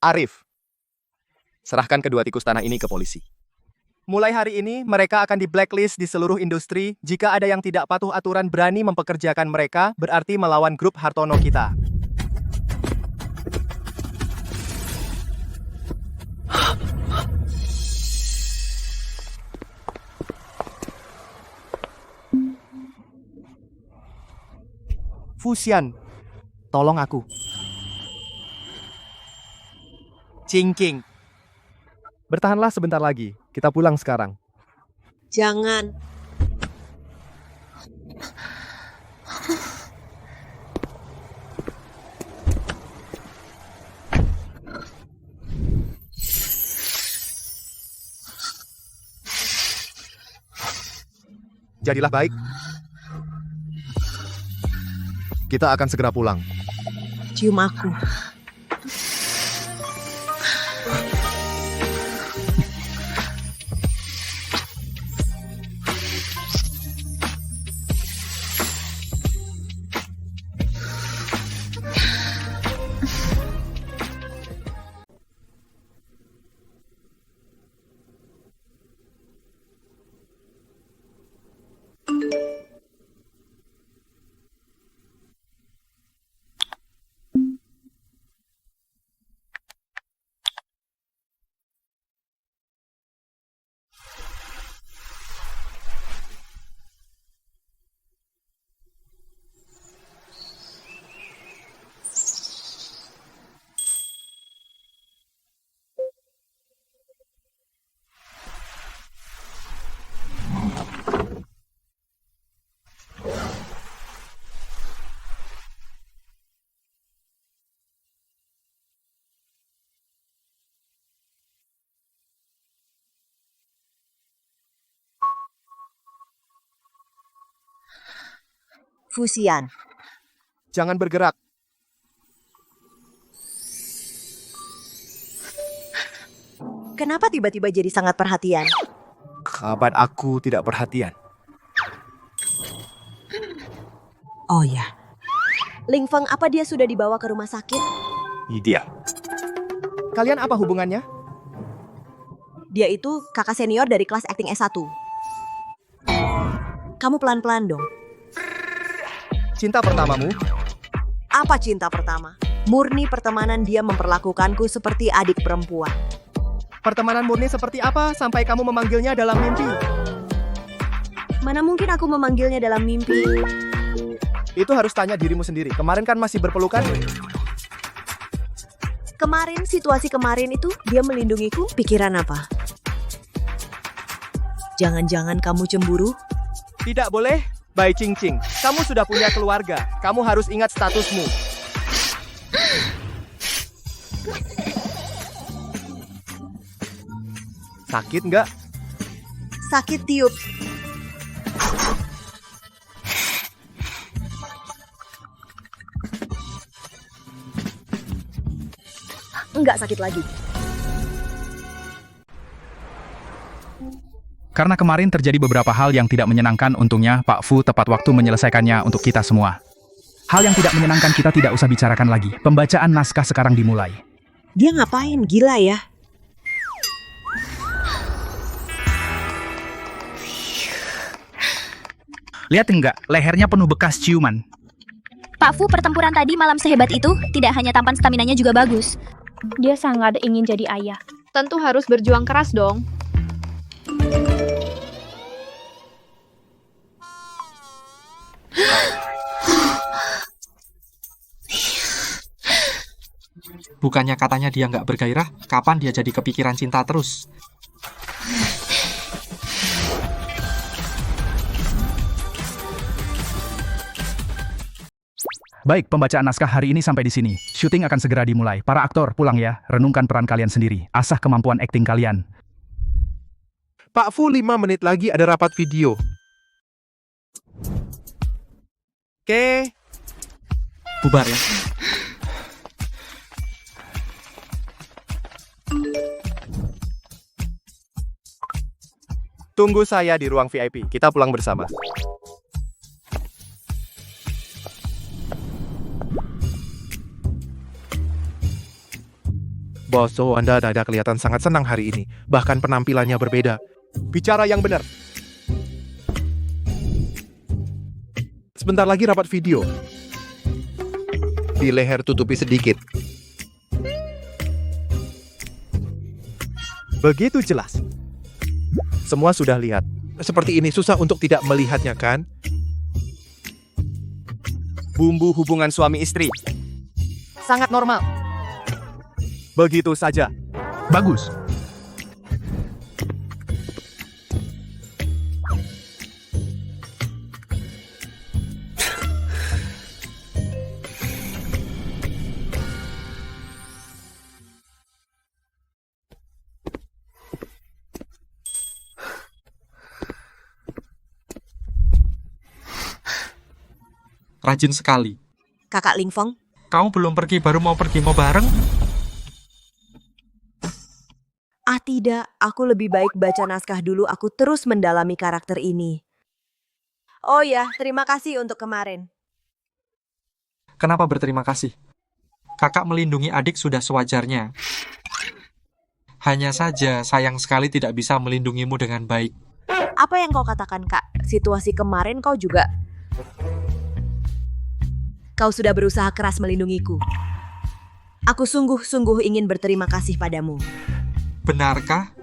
Arif, serahkan kedua tikus tanah ini ke polisi. Mulai hari ini, mereka akan di blacklist di seluruh industri. Jika ada yang tidak patuh aturan berani mempekerjakan mereka, berarti melawan grup Hartono kita. Fusian, tolong aku. Cingking. Bertahanlah sebentar lagi. Kita pulang sekarang. Jangan. Jadilah baik. Kita akan segera pulang. Cium aku. Fusian. Jangan bergerak. Kenapa tiba-tiba jadi sangat perhatian? Kabar aku tidak perhatian. Oh ya. Ling Feng, apa dia sudah dibawa ke rumah sakit? Dia. Kalian apa hubungannya? Dia itu kakak senior dari kelas acting S1. Kamu pelan-pelan dong. Cinta pertamamu? Apa cinta pertama? Murni pertemanan, dia memperlakukanku seperti adik perempuan. Pertemanan murni seperti apa sampai kamu memanggilnya dalam mimpi? Mana mungkin aku memanggilnya dalam mimpi? Itu harus tanya dirimu sendiri. Kemarin kan masih berpelukan? Kemarin, situasi kemarin itu, dia melindungiku. Pikiran apa? Jangan-jangan kamu cemburu? Tidak boleh. Bai Cing-Cing, kamu sudah punya keluarga. Kamu harus ingat statusmu. Sakit nggak? Sakit tiup. Enggak sakit lagi. Karena kemarin terjadi beberapa hal yang tidak menyenangkan, untungnya Pak Fu tepat waktu menyelesaikannya untuk kita semua. Hal yang tidak menyenangkan kita tidak usah bicarakan lagi. Pembacaan naskah sekarang dimulai. Dia ngapain? Gila ya. Lihat enggak, lehernya penuh bekas ciuman. Pak Fu, pertempuran tadi malam sehebat itu, tidak hanya tampan staminanya juga bagus. Dia sangat ingin jadi ayah. Tentu harus berjuang keras dong. Bukannya katanya dia nggak bergairah, kapan dia jadi kepikiran cinta terus? Baik, pembacaan naskah hari ini sampai di sini. Syuting akan segera dimulai. Para aktor, pulang ya. Renungkan peran kalian sendiri. Asah kemampuan akting kalian. Pak Fu, 5 menit lagi ada rapat video. Oke. Bubar ya. Tunggu saya di ruang VIP. Kita pulang bersama. Bos, Anda ada kelihatan sangat senang hari ini. Bahkan penampilannya berbeda. Bicara yang benar. Sebentar lagi rapat video. Di leher tutupi sedikit. Begitu jelas. Semua sudah lihat. Seperti ini susah untuk tidak melihatnya, kan? bumbu hubungan suami istri. Sangat normal. Begitu saja. Bagus. Rajin sekali. Kakak Lingfeng, Kamu belum pergi, baru mau pergi, mau bareng? ah tidak, aku lebih baik baca naskah dulu, aku terus mendalami karakter ini. Oh ya, terima kasih untuk kemarin. Kenapa berterima kasih? Kakak melindungi adik sudah sewajarnya. Hanya saja sayang sekali tidak bisa melindungimu dengan baik. Apa yang kau katakan, Kak? Situasi kemarin kau juga... Kau sudah berusaha keras melindungiku. Aku sungguh-sungguh ingin berterima kasih padamu. Benarkah?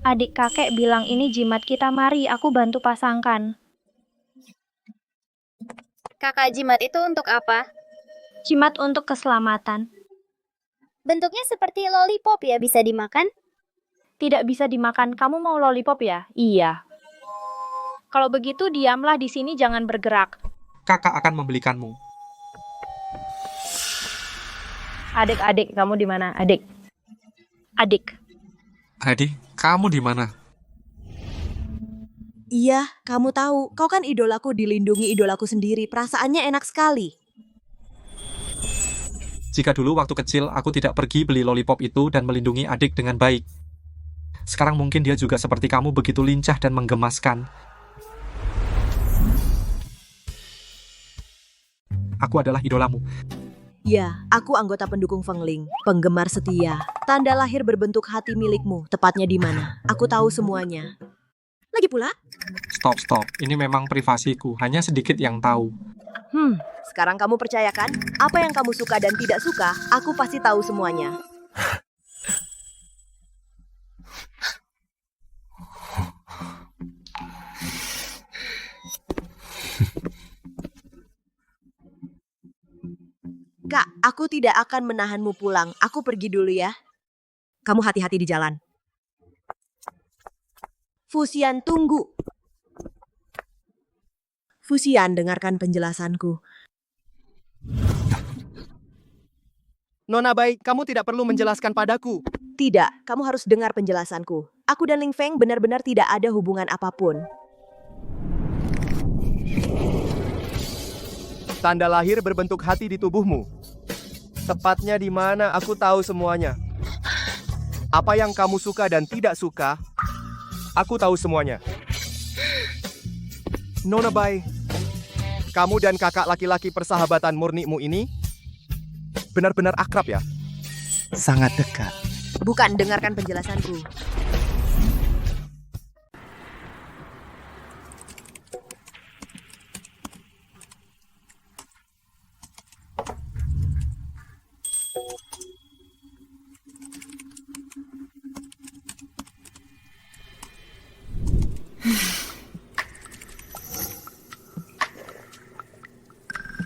Adik kakek bilang ini jimat kita, mari aku bantu pasangkan. Kakak, jimat itu untuk apa? Jimat untuk keselamatan. Bentuknya seperti lollipop ya, bisa dimakan? Tidak bisa dimakan, kamu mau lollipop ya? Iya. Kalau begitu diamlah di sini, jangan bergerak. Kakak akan membelikanmu. Adik, kamu di mana? Adik. Adik, kamu di mana? Iya, kamu tahu, kau kan idolaku, dilindungi idolaku sendiri. Perasaannya enak sekali. Jika dulu waktu kecil aku tidak pergi beli lollipop itu dan melindungi adik dengan baik. Sekarang mungkin dia juga seperti kamu begitu lincah dan menggemaskan. Aku adalah idolamu. Ya, aku anggota pendukung Fengling, penggemar setia. Tanda lahir berbentuk hati milikmu, tepatnya di mana? Aku tahu semuanya. Lagi pula? Stop. Ini memang privasiku, hanya sedikit yang tahu. Sekarang kamu percayakan? Apa yang kamu suka dan tidak suka, aku pasti tahu semuanya. Kak, aku tidak akan menahanmu pulang. Aku pergi dulu ya. Kamu hati-hati di jalan. Fusian, tunggu. Fusian, dengarkan penjelasanku. Nona Bai, kamu tidak perlu menjelaskan padaku. Tidak, kamu harus dengar penjelasanku. Aku dan Ling Feng benar-benar tidak ada hubungan apapun. Tanda lahir berbentuk hati di tubuhmu. Tepatnya di mana, aku tahu semuanya. Apa yang kamu suka dan tidak suka, aku tahu semuanya. Nona Bai, kamu dan kakak laki-laki persahabatan murnimu ini benar-benar akrab ya? Sangat dekat. Bukan, dengarkan penjelasanku.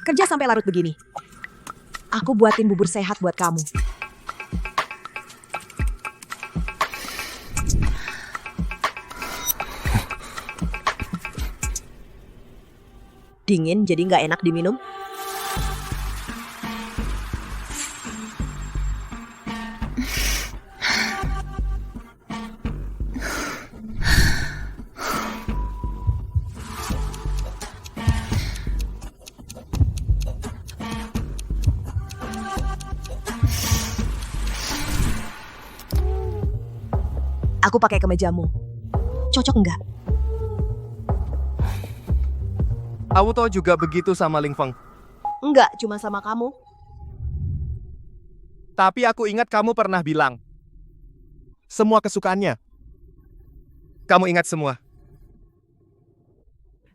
Kerja sampai larut begini. Aku buatin bubur sehat buat kamu. Dingin jadi nggak enak diminum? Aku pakai kemejamu. Cocok nggak? Auto juga begitu sama Ling Feng. Enggak, cuma sama kamu. Tapi aku ingat kamu pernah bilang semua kesukaannya. Kamu ingat semua.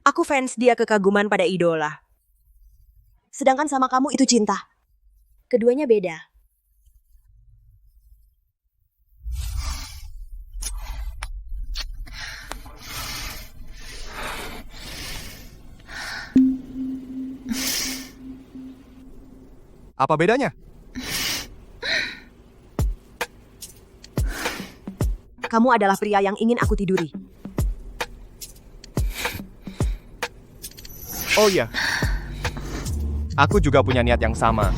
Aku fans dia kekaguman pada idola. Sedangkan sama kamu itu cinta. Keduanya beda. Apa bedanya? Kamu adalah pria yang ingin aku tiduri. Oh iya. Aku juga punya niat yang sama.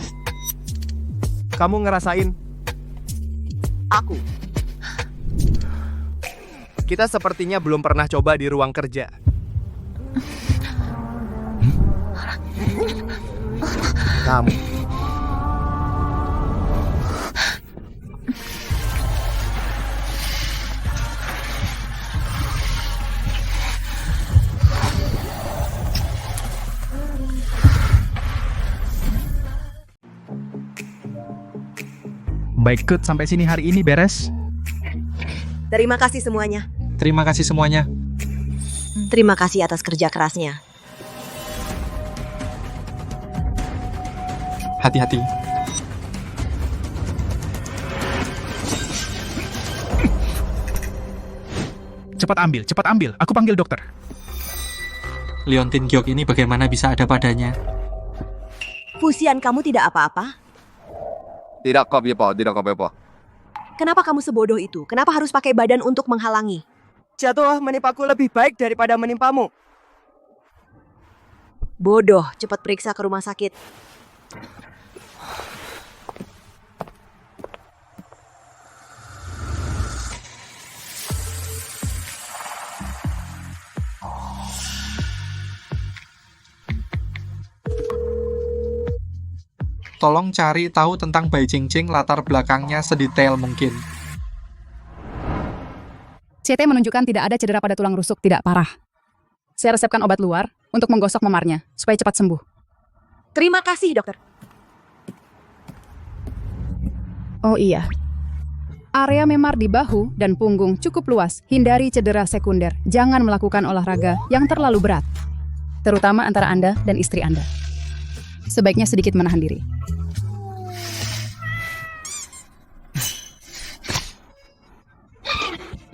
Kamu ngerasain? Aku. Kita sepertinya belum pernah coba di ruang kerja. Kamu. Baik, Kut, sampai sini hari ini beres. Terima kasih semuanya. Terima kasih semuanya. Terima kasih atas kerja kerasnya. Hati-hati. Cepat ambil. Aku panggil dokter. Leontin Giok ini bagaimana bisa ada padanya? Fusian kamu tidak apa-apa? Tidak kok, Bepo. Tidak kok, Bepo. Kenapa kamu sebodoh itu? Kenapa harus pakai badan untuk menghalangi? Jatuh menimpaku lebih baik daripada menimpamu. Bodoh, cepat periksa ke rumah sakit. Tolong cari tahu tentang Bai Jingqing latar belakangnya sedetail mungkin. CT menunjukkan tidak ada cedera pada tulang rusuk, tidak parah. Saya resepkan obat luar untuk menggosok memarnya, supaya cepat sembuh. Terima kasih, dokter. Oh iya. Area memar di bahu dan punggung cukup luas. Hindari cedera sekunder. Jangan melakukan olahraga yang terlalu berat. Terutama antara Anda dan istri Anda. Sebaiknya sedikit menahan diri.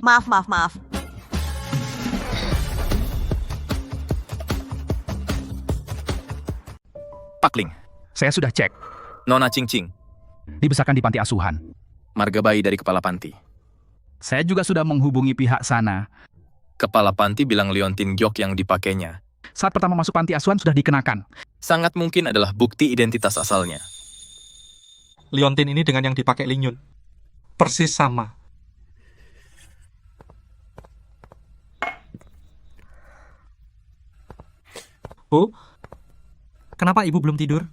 Maaf. Pak Ling, Saya sudah cek. Nona Cingcing, Dibesarkan di panti asuhan. marga bayi dari kepala panti. Saya juga sudah menghubungi pihak sana. Kepala panti bilang Leontin Giok yang dipakainya. Saat pertama masuk panti asuhan sudah dikenakan. Sangat mungkin adalah bukti identitas asalnya. Leontin ini dengan yang dipakai Ling Yun. Persis sama. Bu, kenapa ibu belum tidur?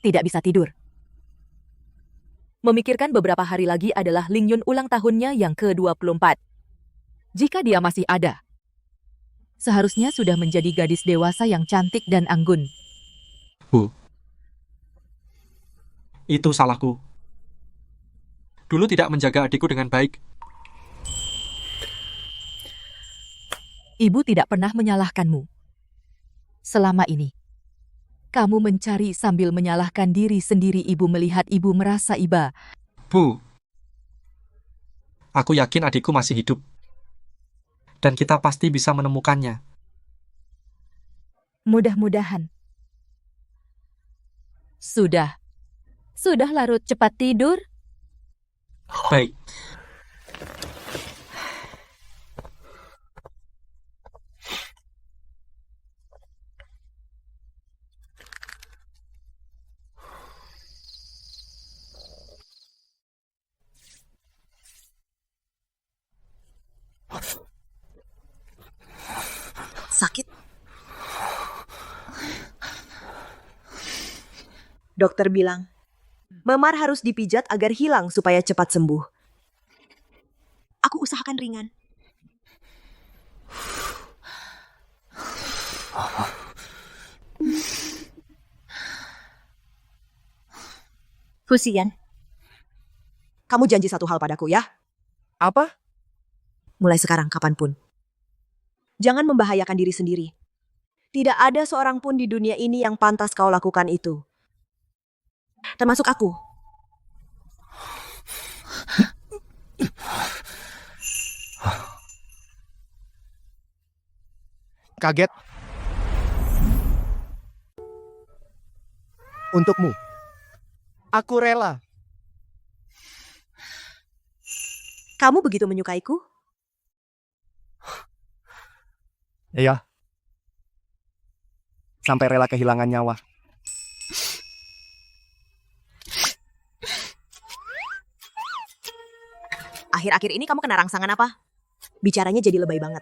Tidak bisa tidur. Memikirkan beberapa hari lagi adalah Ling Yun ulang tahunnya yang ke-24. Jika dia masih ada, seharusnya sudah menjadi gadis dewasa yang cantik dan anggun. Bu, itu salahku. Dulu tidak menjaga adikku dengan baik. Ibu tidak pernah menyalahkanmu. Selama ini, kamu mencari sambil menyalahkan diri sendiri. Ibu melihat ibu merasa iba. Bu, aku yakin adikku masih hidup. Dan kita pasti bisa menemukannya. Mudah-mudahan. Sudah larut, cepat tidur. Baik. Sakit? Dokter bilang, memar harus dipijat agar hilang supaya cepat sembuh. Aku usahakan ringan. Fusian, kamu janji satu hal padaku ya? Apa? Mulai sekarang, kapanpun. Jangan membahayakan diri sendiri. Tidak ada seorang pun di dunia ini yang pantas kau lakukan itu. Termasuk aku. Kaget. Untukmu. Aku rela. Kamu begitu menyukaiku? Iya. Sampai rela kehilangan nyawa. Akhir-akhir ini kamu kena rangsangan apa? Bicaranya jadi lebay banget.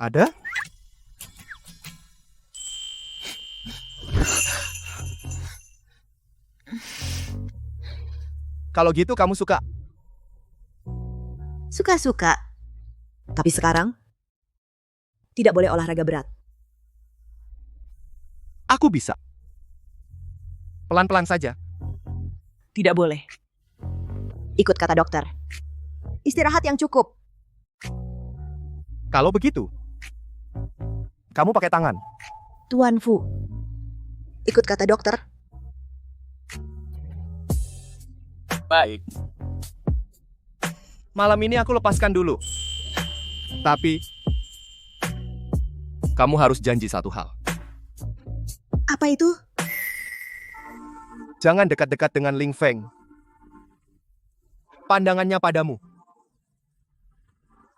Ada? Kalau gitu kamu suka? Suka-suka. Tapi sekarang, tidak boleh olahraga berat. Aku bisa. Pelan-pelan saja. Tidak boleh. Ikut kata dokter. Istirahat yang cukup. Kalau begitu, kamu pakai tangan. Tuan Fu. Ikut kata dokter. Baik. Malam ini aku lepaskan dulu. Tapi, kamu harus janji satu hal. Apa itu? Jangan dekat-dekat dengan Ling Feng. Pandangannya padamu.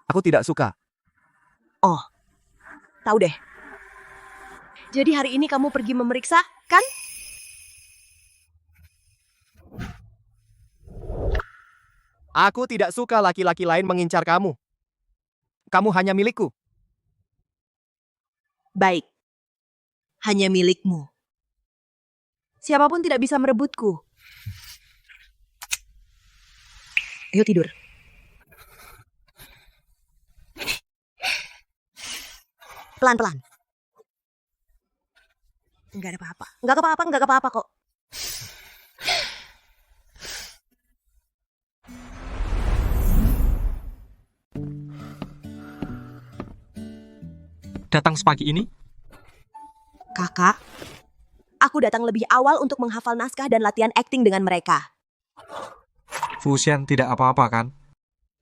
Aku tidak suka. Oh, tahu deh. Jadi hari ini kamu pergi memeriksa, kan? Aku tidak suka laki-laki lain mengincar kamu. Kamu hanya milikku. Baik. Hanya milikmu. Siapapun tidak bisa merebutku. Ayo tidur. Pelan-pelan. Enggak ada apa-apa. Enggak apa-apa kok. Datang sepagi ini? Kakak, aku datang lebih awal untuk menghafal naskah dan latihan akting dengan mereka. Fusian tidak apa-apa kan?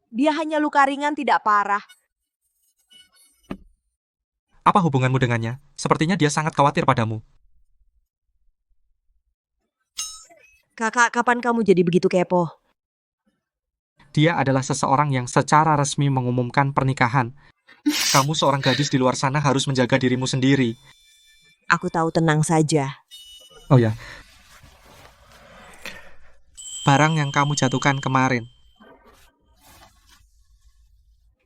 Dia hanya luka ringan, tidak parah. Apa hubunganmu dengannya? Sepertinya dia sangat khawatir padamu. Kakak, kapan kamu jadi begitu kepo? Dia adalah seseorang yang secara resmi mengumumkan pernikahan. Kamu seorang gadis di luar sana harus menjaga dirimu sendiri. Aku tahu, tenang saja. Oh ya. Barang yang kamu jatuhkan kemarin.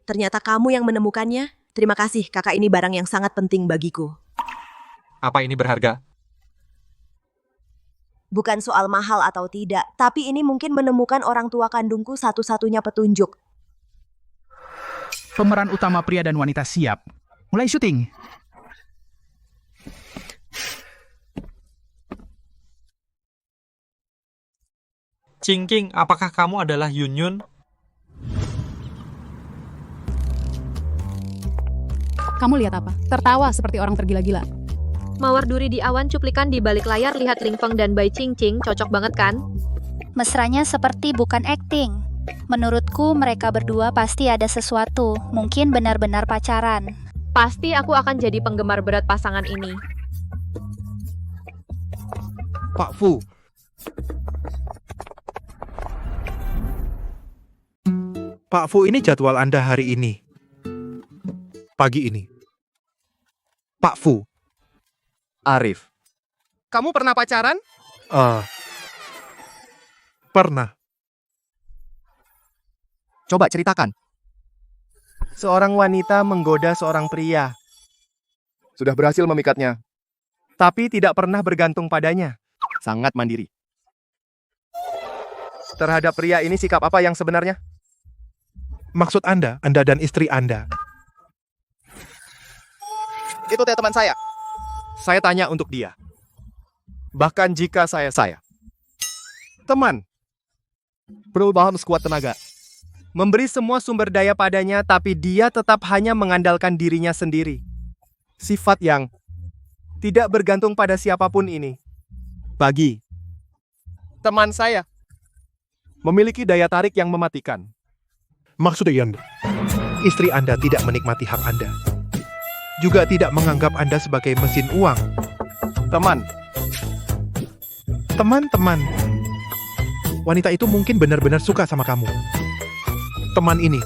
Ternyata kamu yang menemukannya. Terima kasih, kakak, ini barang yang sangat penting bagiku. Apa ini berharga? Bukan soal mahal atau tidak, tapi ini mungkin menemukan orang tua kandungku satu-satunya petunjuk. Pemeran utama pria dan wanita siap. Mulai syuting. Cingking, apakah kamu adalah Yunyun? Kamu lihat apa? Tertawa seperti orang tergila-gila. Mawar duri di awan, cuplikan di balik layar, lihat Ling Feng dan Bai Qingqing, cocok banget kan? Mesranya seperti bukan akting. Menurutku mereka berdua pasti ada sesuatu, mungkin benar-benar pacaran. Pasti aku akan jadi penggemar berat pasangan ini. Pak Fu. Pak Fu, ini jadwal Anda hari ini. Pagi ini. Pak Fu. Arif. Kamu pernah pacaran? Pernah. Coba ceritakan. Seorang wanita menggoda seorang pria. Sudah berhasil memikatnya. Tapi tidak pernah bergantung padanya. Sangat mandiri. Terhadap pria ini sikap apa yang sebenarnya? Maksud Anda dan istri Anda. Itu teman saya. Saya tanya untuk dia. Bahkan jika saya. Teman. Perubahan sekuat tenaga. Memberi semua sumber daya padanya, tapi dia tetap hanya mengandalkan dirinya sendiri. Sifat yang tidak bergantung pada siapapun ini. Bagi teman saya, memiliki daya tarik yang mematikan. Maksudnya, istri Anda tidak menikmati hak Anda. Juga tidak menganggap Anda sebagai mesin uang. Teman, Teman-teman, wanita itu mungkin benar-benar suka sama kamu. Teman ini.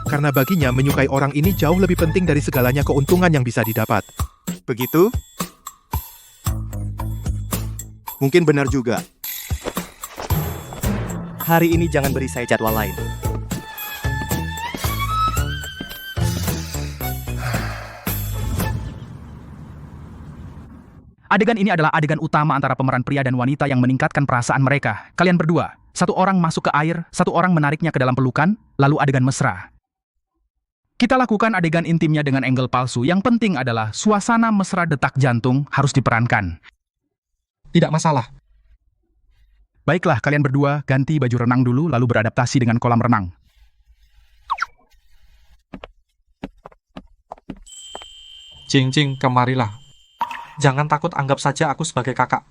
Karena baginya menyukai orang ini jauh lebih penting dari segalanya keuntungan yang bisa didapat. begitu? Mungkin benar juga. Hari ini jangan beri saya jadwal lain. Adegan ini adalah adegan utama antara pemeran pria dan wanita yang meningkatkan perasaan mereka. Kalian berdua, satu orang masuk ke air, satu orang menariknya ke dalam pelukan, lalu adegan mesra. Kita lakukan adegan intimnya dengan angle palsu. Yang penting adalah suasana mesra detak jantung harus diperankan. Tidak masalah. Baiklah, kalian berdua ganti baju renang dulu lalu beradaptasi dengan kolam renang. Jing Jing, kemarilah. Jangan takut, anggap saja aku sebagai kakak.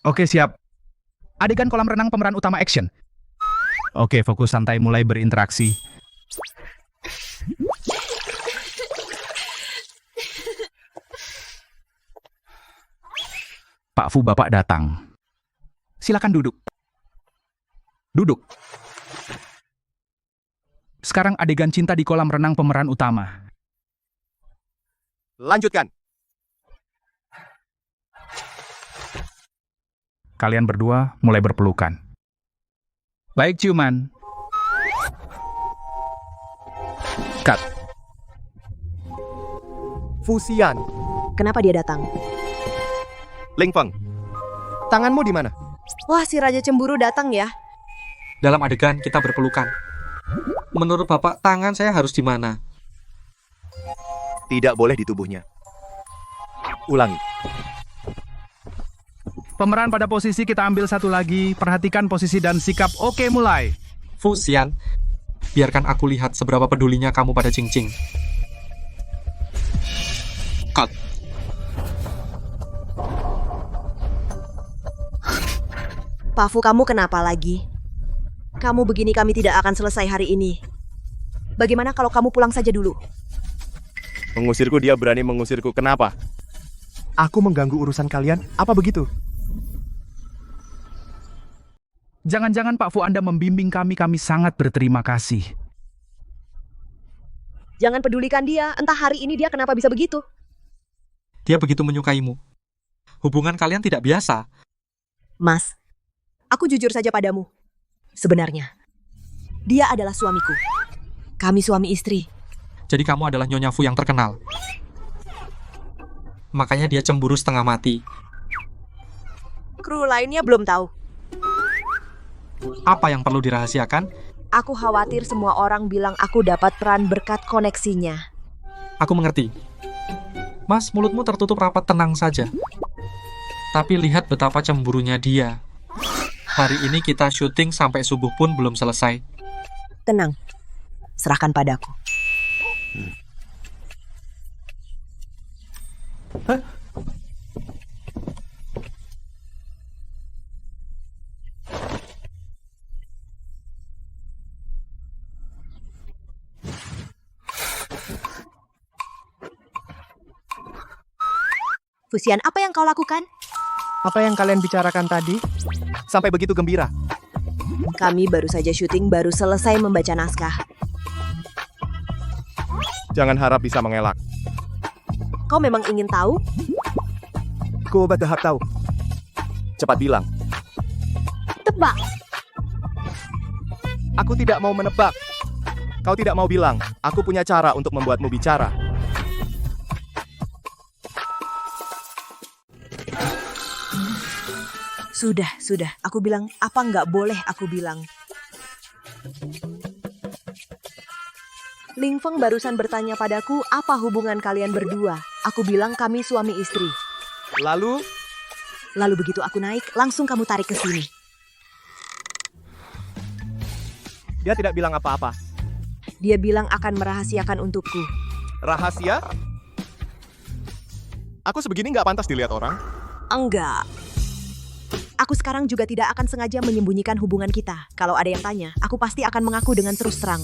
Oke, siap. Adegan kolam renang pemeran utama action. Oke, fokus santai mulai berinteraksi. Pak Fu, Bapak datang. Silakan duduk. Duduk. Sekarang adegan cinta di kolam renang pemeran utama. Lanjutkan. Kalian berdua mulai berpelukan. Baik, ciuman. Cut. Fusian. Kenapa dia datang? Ling Feng, tanganmu di mana? Wah, si Raja Cemburu datang ya. Dalam adegan kita berpelukan. Menurut Bapak, tangan saya harus di mana? Tidak boleh di tubuhnya. Ulangi. Pemeran pada posisi, kita ambil satu lagi. Perhatikan posisi dan sikap. Oke, mulai. Fusian, biarkan aku lihat seberapa pedulinya kamu pada Jing Jing. Cut. Pak Fu, kamu kenapa lagi? Kamu begini kami tidak akan selesai hari ini. Bagaimana kalau kamu pulang saja dulu? Mengusirku, dia berani mengusirku. Kenapa? Aku mengganggu urusan kalian? Apa begitu? Jangan-jangan Pak Fu Anda membimbing kami sangat berterima kasih. Jangan pedulikan dia, entah hari ini dia kenapa bisa begitu. Dia begitu menyukaimu. Hubungan kalian tidak biasa. Mas, aku jujur saja padamu. Sebenarnya, dia adalah suamiku. Kami suami istri. Jadi kamu adalah Nyonya Fu yang terkenal. Makanya dia cemburu setengah mati. Kru lainnya belum tahu. Apa yang perlu dirahasiakan? Aku khawatir semua orang bilang aku dapat peran berkat koneksinya. Aku mengerti. Mas, mulutmu tertutup rapat, tenang saja. Tapi lihat betapa cemburunya dia. Hari ini kita syuting sampai subuh pun belum selesai. Tenang, serahkan padaku. Hah? Fusian, apa yang kau lakukan? Apa yang kalian bicarakan tadi? Sampai begitu gembira. Kami baru saja syuting, baru selesai membaca naskah. Jangan harap bisa mengelak. Kau memang ingin tahu? Ku berhak tahu. Cepat bilang. Tebak. Aku tidak mau menebak. Kau tidak mau bilang. Aku punya cara untuk membuatmu bicara. Sudah. Aku bilang, apa nggak boleh aku bilang? Ling Feng barusan bertanya padaku, apa hubungan kalian berdua? Aku bilang kami suami istri. Lalu begitu aku naik, langsung kamu tarik ke sini. dia tidak bilang apa-apa. Dia bilang akan merahasiakan untukku. Rahasia? Aku sebegini nggak pantas dilihat orang. Enggak. Aku sekarang juga tidak akan sengaja menyembunyikan hubungan kita. Kalau ada yang tanya, aku pasti akan mengaku dengan terus terang.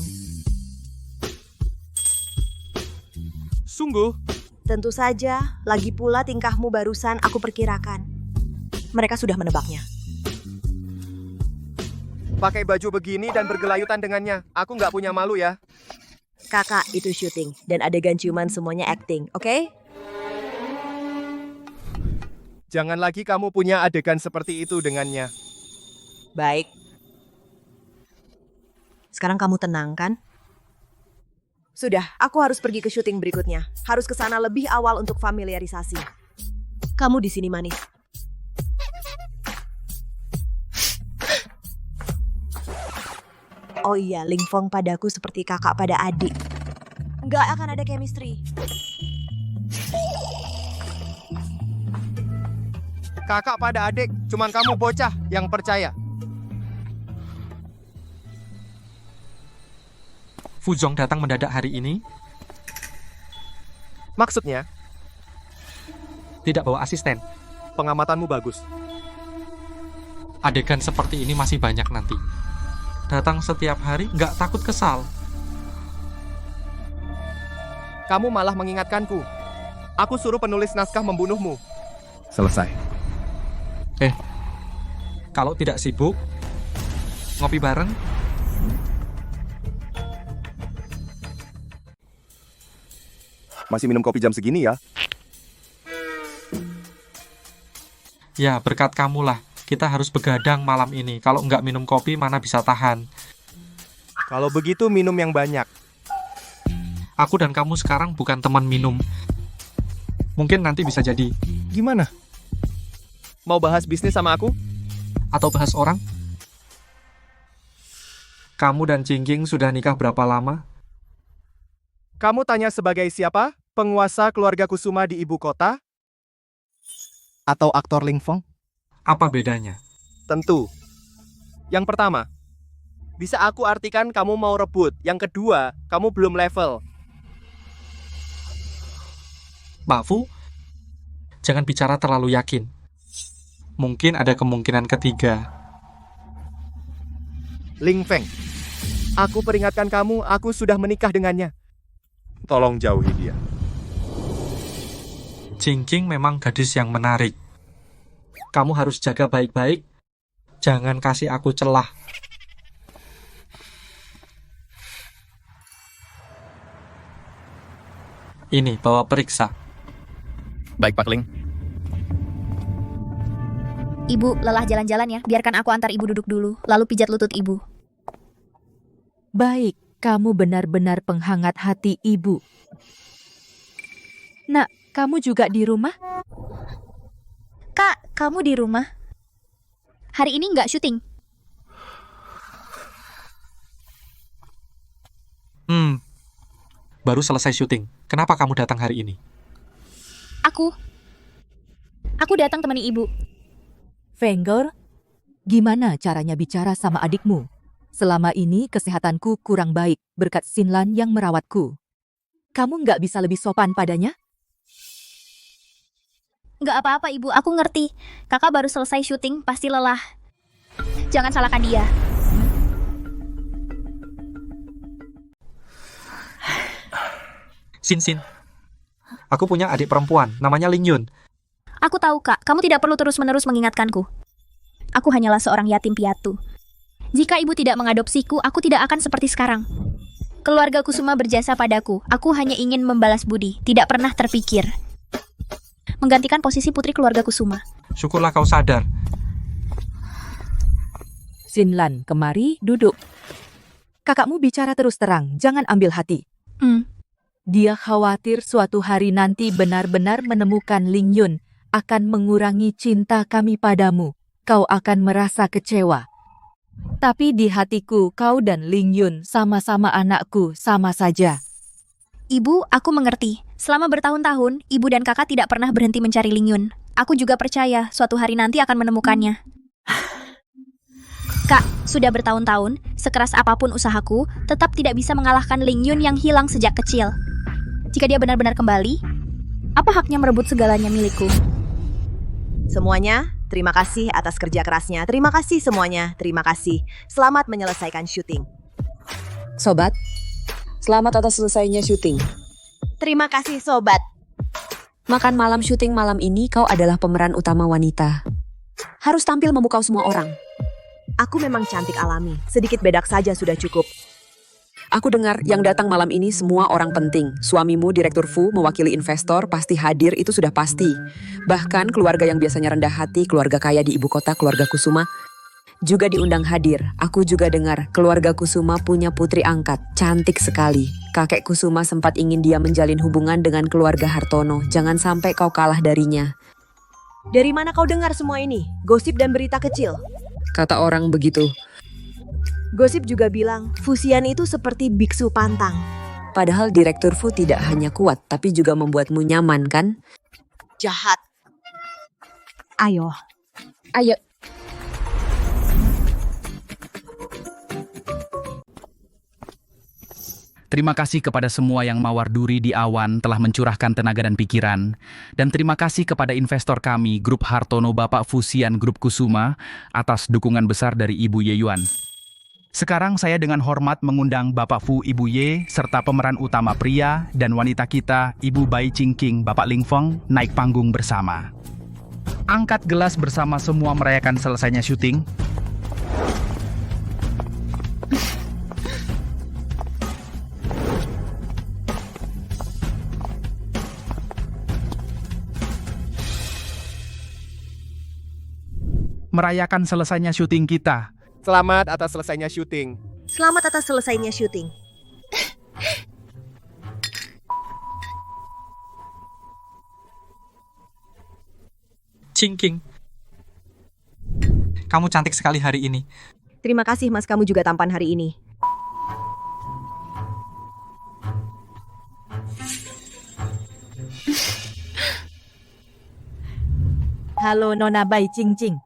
Sungguh? Tentu saja, lagi pula tingkahmu barusan aku perkirakan. Mereka sudah menebaknya. Pakai baju begini dan bergelayutan dengannya. Aku nggak punya malu ya. Kakak, itu syuting. Dan adegan ciuman semuanya acting, oke? Jangan lagi kamu punya adegan seperti itu dengannya. Baik. Sekarang kamu tenang, kan? Sudah, aku harus pergi ke syuting berikutnya. Harus ke sana lebih awal untuk familiarisasi. Kamu di sini, manis. Oh iya, Ling Fong padaku seperti kakak pada adik. Nggak akan ada chemistry. Kakak pada adik, cuman kamu bocah yang percaya. Fuzong datang mendadak hari ini. Maksudnya? Tidak bawa asisten. Pengamatanmu bagus. Adegan seperti ini masih banyak nanti. Datang setiap hari, nggak takut kesal. Kamu malah mengingatkanku. Aku suruh penulis naskah membunuhmu. Selesai. Kalau tidak sibuk, ngopi bareng. Masih minum kopi jam segini ya? Ya, berkat kamulah. Kita harus begadang malam ini. Kalau nggak minum kopi, mana bisa tahan. Kalau begitu minum yang banyak. Aku dan kamu sekarang bukan teman minum. Mungkin nanti bisa jadi. Gimana? Mau bahas bisnis sama aku? Atau bahas orang? Kamu dan Jingjing sudah nikah berapa lama? Kamu tanya sebagai siapa? Penguasa keluarga Kusuma di ibu kota? Atau aktor Ling Fong? Apa bedanya? Tentu. Yang pertama, bisa aku artikan kamu mau rebut. Yang kedua, kamu belum level. Pak Fu, jangan bicara terlalu yakin. Mungkin ada kemungkinan ketiga. Ling Feng, aku peringatkan kamu, aku sudah menikah dengannya. Tolong jauhi dia. Jingjing memang gadis yang menarik. Kamu harus jaga baik-baik. Jangan kasih aku celah. Ini, bawa periksa. Baik, Pak Ling. Ibu, lelah jalan-jalan ya. Biarkan aku antar ibu duduk dulu, lalu pijat lutut ibu. Baik, kamu benar-benar penghangat hati ibu. Nak, kamu juga di rumah? Kak, kamu di rumah? Hari ini nggak syuting? Baru selesai syuting. Kenapa kamu datang hari ini? Aku datang temani ibu. Fengger, gimana caranya bicara sama adikmu? Selama ini kesehatanku kurang baik berkat Xinlan yang merawatku. Kamu nggak bisa lebih sopan padanya? Nggak apa-apa ibu, aku ngerti. Kakak baru selesai syuting, pasti lelah. Jangan salahkan dia. Sin. Aku punya adik perempuan, namanya Ling Yun. Aku tahu kak, kamu tidak perlu terus-menerus mengingatkanku. Aku hanyalah seorang yatim piatu. Jika ibu tidak mengadopsiku, aku tidak akan seperti sekarang. Keluarga Kusuma berjasa padaku. Aku hanya ingin membalas budi, tidak pernah terpikir menggantikan posisi putri keluarga Kusuma. Syukurlah kau sadar. Xinlan, kemari, duduk. Kakakmu bicara terus terang, jangan ambil hati. Dia khawatir suatu hari nanti benar-benar menemukan Ling Yun akan mengurangi cinta kami padamu. Kau akan merasa kecewa. Tapi di hatiku, kau dan Ling Yun sama-sama anakku, sama saja. Ibu, aku mengerti. Selama bertahun-tahun, ibu dan kakak tidak pernah berhenti mencari Ling Yun. Aku juga percaya suatu hari nanti akan menemukannya. Kak, sudah bertahun-tahun, sekeras apapun usahaku, tetap tidak bisa mengalahkan Ling Yun yang hilang sejak kecil. Jika dia benar-benar kembali, apa haknya merebut segalanya milikku? Semuanya, Terima kasih atas kerja kerasnya. Terima kasih semuanya. Terima kasih. Selamat menyelesaikan syuting. Sobat, selamat atas selesainya syuting. Terima kasih, sobat. Makan malam syuting malam ini kau adalah pemeran utama wanita. Harus tampil memukau semua orang. Aku memang cantik alami. Sedikit bedak saja sudah cukup. Aku dengar yang datang malam ini semua orang penting. Suamimu, Direktur Fu, mewakili investor, pasti hadir, itu sudah pasti. Bahkan keluarga yang biasanya rendah hati, keluarga kaya di ibu kota, keluarga Kusuma, juga diundang hadir. Aku juga dengar keluarga Kusuma punya putri angkat, cantik sekali. Kakek Kusuma sempat ingin dia menjalin hubungan dengan keluarga Hartono. Jangan sampai kau kalah darinya. Dari mana kau dengar semua ini? Gosip dan berita kecil. Kata orang begitu. Gosip juga bilang, Fusian itu seperti biksu pantang. Padahal Direktur Fu tidak hanya kuat, tapi juga membuatmu nyaman, kan? Jahat. Ayo. Ayo. Terima kasih kepada semua yang mawar duri di awan telah mencurahkan tenaga dan pikiran. Dan terima kasih kepada investor kami, Grup Hartono Bapak Fusian Grup Kusuma, atas dukungan besar dari Ibu Ye Yuan. Sekarang saya dengan hormat mengundang Bapak Fu, Ibu Ye, serta pemeran utama pria dan wanita kita, Ibu Bai Qingqing, Bapak Ling Feng, naik panggung bersama. Angkat gelas bersama semua merayakan selesainya syuting. Merayakan selesainya syuting kita. Selamat atas selesainya syuting. Selamat atas selesainya syuting. Qingqing, kamu cantik sekali hari ini. Terima kasih mas, kamu juga tampan hari ini. Halo Nona Bai Qingqing.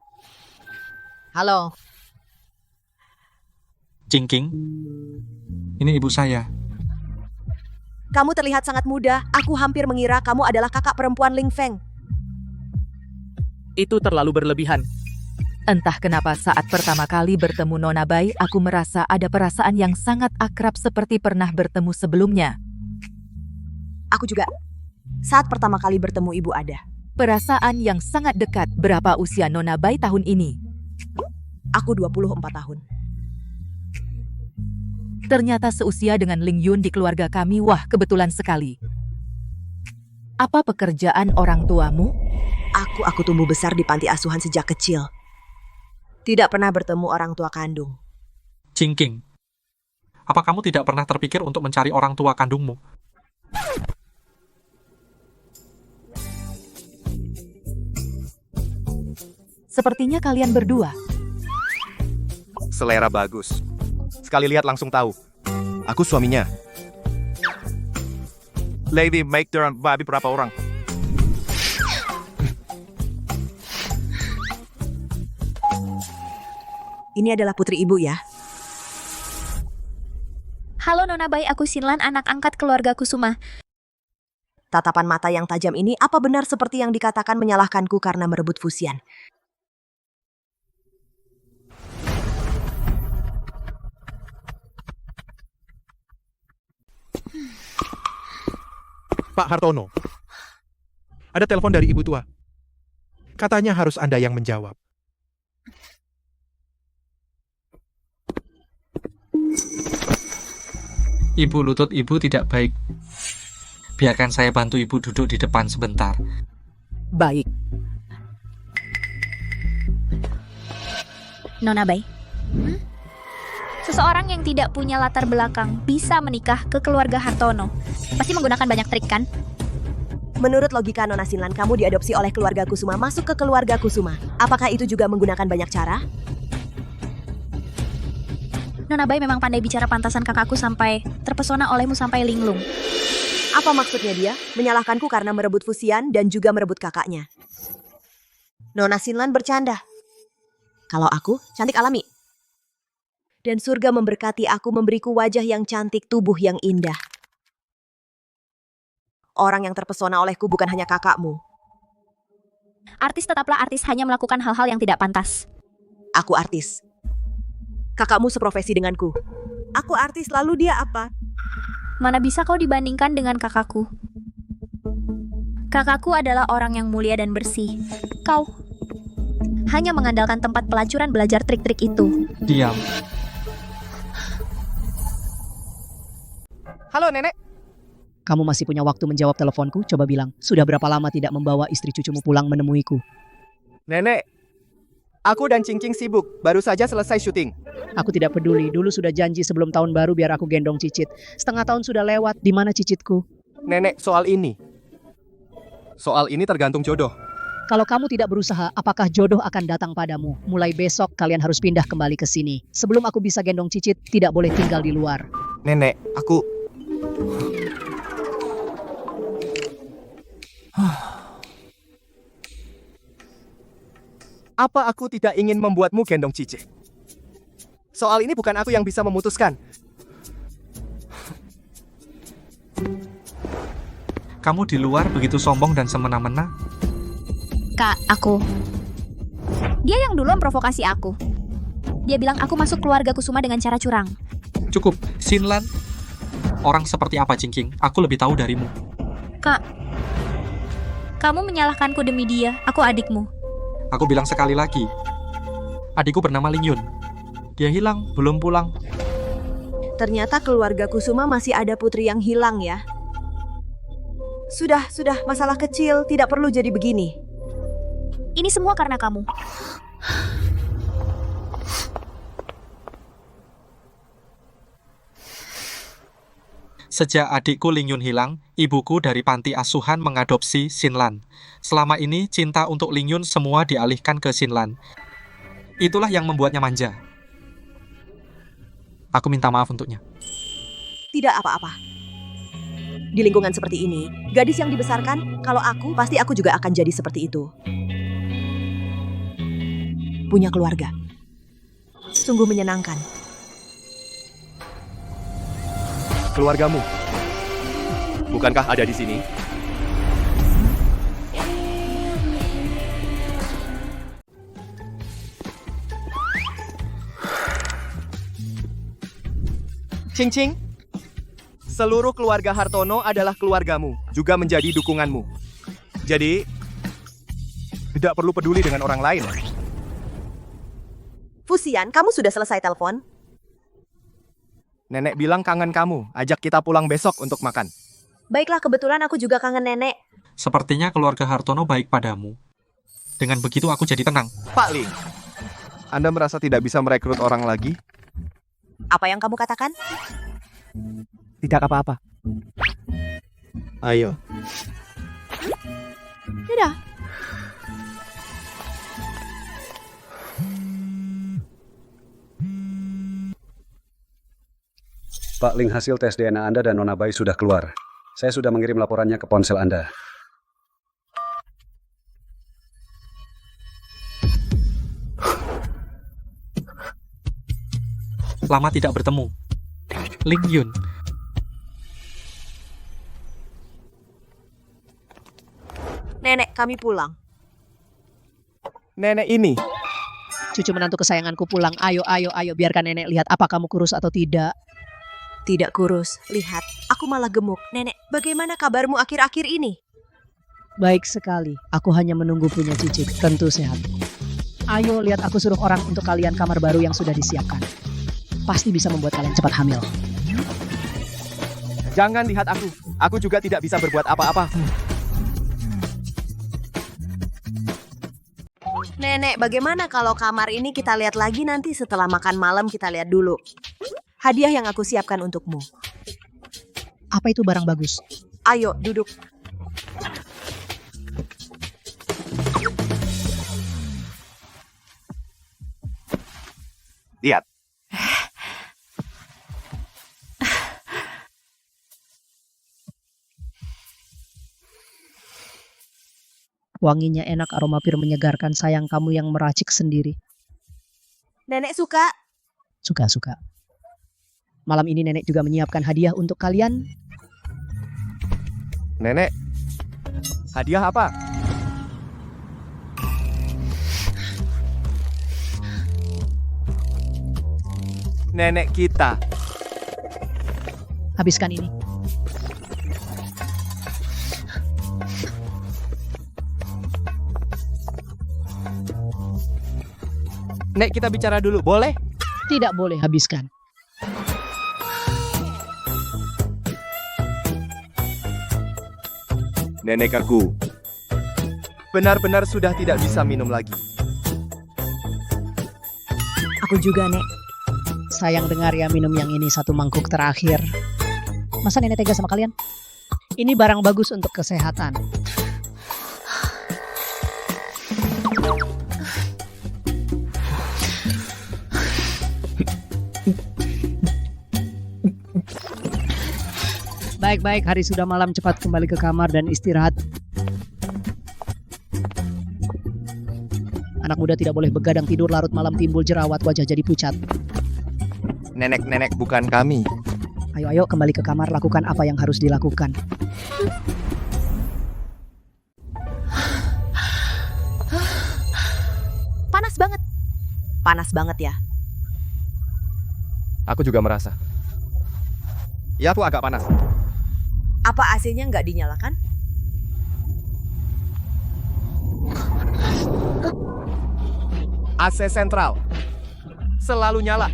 Halo. Qingqing, ini ibu saya. Kamu terlihat sangat muda. Aku hampir mengira kamu adalah kakak perempuan Ling Feng. Itu terlalu berlebihan. Entah kenapa saat pertama kali bertemu Nona Bai, aku merasa ada perasaan yang sangat akrab seperti pernah bertemu sebelumnya. Aku juga. Saat pertama kali bertemu ibu ada. Perasaan yang sangat dekat. Berapa usia Nona Bai tahun ini? Aku 24 tahun. Ternyata seusia dengan Ling Yun di keluarga kami. Wah, kebetulan sekali. Apa pekerjaan orang tuamu? Aku tumbuh besar di panti asuhan sejak kecil. Tidak pernah bertemu orang tua kandung. Qingqing, apa kamu tidak pernah terpikir untuk mencari orang tua kandungmu? Sepertinya kalian berdua. Selera bagus. Sekali lihat langsung tahu. Aku suaminya. Lady, make turn babi berapa orang? Ini adalah putri ibu ya. Halo Nona Bai, aku Sinlan, anak angkat keluarga Kusuma. Tatapan mata yang tajam ini apa benar seperti yang dikatakan menyalahkanku karena merebut Fusian? Pak Hartono, ada telepon dari ibu tua. Katanya harus Anda yang menjawab. Ibu, lutut ibu tidak baik. Biarkan saya bantu ibu duduk di depan sebentar. Baik. Nona Bai. Seseorang yang tidak punya latar belakang bisa menikah ke keluarga Hartono. Pasti menggunakan banyak trik, kan? Menurut logika Nona Sinlan, kamu diadopsi oleh keluarga Kusuma masuk ke keluarga Kusuma. Apakah itu juga menggunakan banyak cara? Nona Bai memang pandai bicara, pantasan kakakku sampai terpesona olehmu sampai linglung. Apa maksudnya dia? Menyalahkanku karena merebut Fusian dan juga merebut kakaknya. Nona Sinlan bercanda. Kalau aku, cantik alami. Dan surga memberkati aku, memberiku wajah yang cantik, tubuh yang indah. Orang yang terpesona olehku bukan hanya kakakmu. Artis tetaplah artis, hanya melakukan hal-hal yang tidak pantas. Aku artis. Kakakmu seprofesi denganku. Aku artis, lalu dia apa? Mana bisa kau dibandingkan dengan kakakku? Kakakku adalah orang yang mulia dan bersih. Kau hanya mengandalkan tempat pelacuran belajar trik-trik itu. Diam. Halo, Nenek. Kamu masih punya waktu menjawab teleponku? Coba bilang, sudah berapa lama tidak membawa istri cucumu pulang menemuiku? Nenek, aku dan Cing-Cing sibuk. Baru saja selesai syuting. Aku tidak peduli. Dulu sudah janji sebelum tahun baru biar aku gendong Cicit. Setengah tahun sudah lewat. Di mana Cicitku? Nenek, soal ini. Soal ini tergantung jodoh. Kalau kamu tidak berusaha, apakah jodoh akan datang padamu? Mulai besok kalian harus pindah kembali ke sini. Sebelum aku bisa gendong Cicit, tidak boleh tinggal di luar. Nenek, aku... Apa aku tidak ingin membuatmu gendong Cici? Soal ini bukan aku yang bisa memutuskan. Kamu di luar begitu sombong dan semena-mena. Kak, aku. Dia yang dulu memprovokasi aku. Dia bilang aku masuk keluarga Kusuma dengan cara curang. Cukup, Sinlan. Orang seperti apa, Cingking? Aku lebih tahu darimu. Kak, kamu menyalahkanku demi dia. Aku adikmu. Aku bilang sekali lagi. Adikku bernama Lingyun. Dia hilang, belum pulang. Ternyata keluarga Kusuma masih ada putri yang hilang ya. Sudah, masalah kecil, tidak perlu jadi begini. Ini semua karena kamu. Sejak adikku Lingyun hilang, ibuku dari panti asuhan mengadopsi Sinlan. Selama ini, cinta untuk Lingyun semua dialihkan ke Sinlan. Itulah yang membuatnya manja. Aku minta maaf untuknya. Tidak apa-apa. Di lingkungan seperti ini, gadis yang dibesarkan, kalau aku, pasti aku juga akan jadi seperti itu. Punya keluarga. Sungguh menyenangkan. Keluargamu, bukankah ada di sini? Cing-Cing, seluruh keluarga Hartono adalah keluargamu, juga menjadi dukunganmu. Jadi, tidak perlu peduli dengan orang lain. Fusian, kamu sudah selesai telepon? Nenek bilang kangen kamu, ajak kita pulang besok untuk makan. Baiklah, kebetulan aku juga kangen nenek. Sepertinya keluarga Hartono baik padamu. Dengan begitu aku jadi tenang. Pak Ling, Anda merasa tidak bisa merekrut orang lagi? Apa yang kamu katakan? Tidak apa-apa. Ayo. Dadah. Pak, link hasil tes DNA Anda dan Nona Bayi sudah keluar. Saya sudah mengirim laporannya ke ponsel Anda. Lama tidak bertemu. Lingyun. Nenek, kami pulang. Nenek ini. Cucu menantu kesayanganku pulang. Ayo, biarkan nenek lihat apa kamu kurus atau tidak. Tidak kurus, lihat, aku malah gemuk. Nenek, bagaimana kabarmu akhir-akhir ini? Baik sekali, aku hanya menunggu punya Cicit, tentu sehat. Ayo, lihat aku suruh orang untuk kalian kamar baru yang sudah disiapkan. Pasti bisa membuat kalian cepat hamil. Jangan lihat aku juga tidak bisa berbuat apa-apa. Nenek, bagaimana kalau kamar ini kita lihat lagi nanti setelah makan malam kita lihat dulu. Hadiah yang aku siapkan untukmu. Apa itu barang bagus? Ayo, duduk. Lihat. Wanginya enak, aroma pir menyegarkan. Sayang kamu yang meracik sendiri. Nenek suka. Suka. Malam ini nenek juga menyiapkan hadiah untuk kalian. Nenek, hadiah apa? nenek kita. Habiskan ini. Nek, kita bicara dulu, boleh? Tidak boleh, habiskan. Nenek aku benar-benar sudah tidak bisa minum lagi. Aku juga, Nek. Sayang dengar ya, minum yang ini 1 mangkuk terakhir. Masa nenek tega sama kalian? Ini barang bagus untuk kesehatan. Baik-baik, hari sudah malam, cepat kembali ke kamar dan istirahat. Anak muda tidak boleh begadang tidur larut malam, timbul jerawat, wajah jadi pucat. Nenek-nenek bukan kami. Ayo kembali ke kamar, lakukan apa yang harus dilakukan. Panas banget. Panas banget ya. Aku juga merasa. Ya, aku agak panas. Apa AC-nya nggak dinyalakan? AC sentral selalu nyala.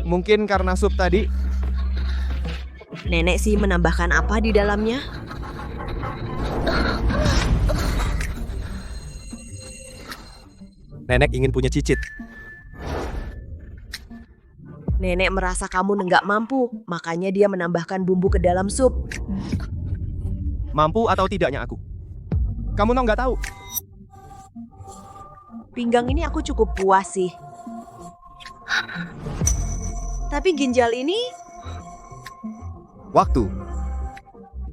Mungkin karena sup tadi. Nenek sih menambahkan apa di dalamnya? Nenek ingin punya cicit. Nenek merasa kamu nggak mampu, makanya dia menambahkan bumbu ke dalam sup. Mampu atau tidaknya aku? Kamu nggak tahu. Pinggang ini aku cukup puas sih. Tapi ginjal ini... Waktu.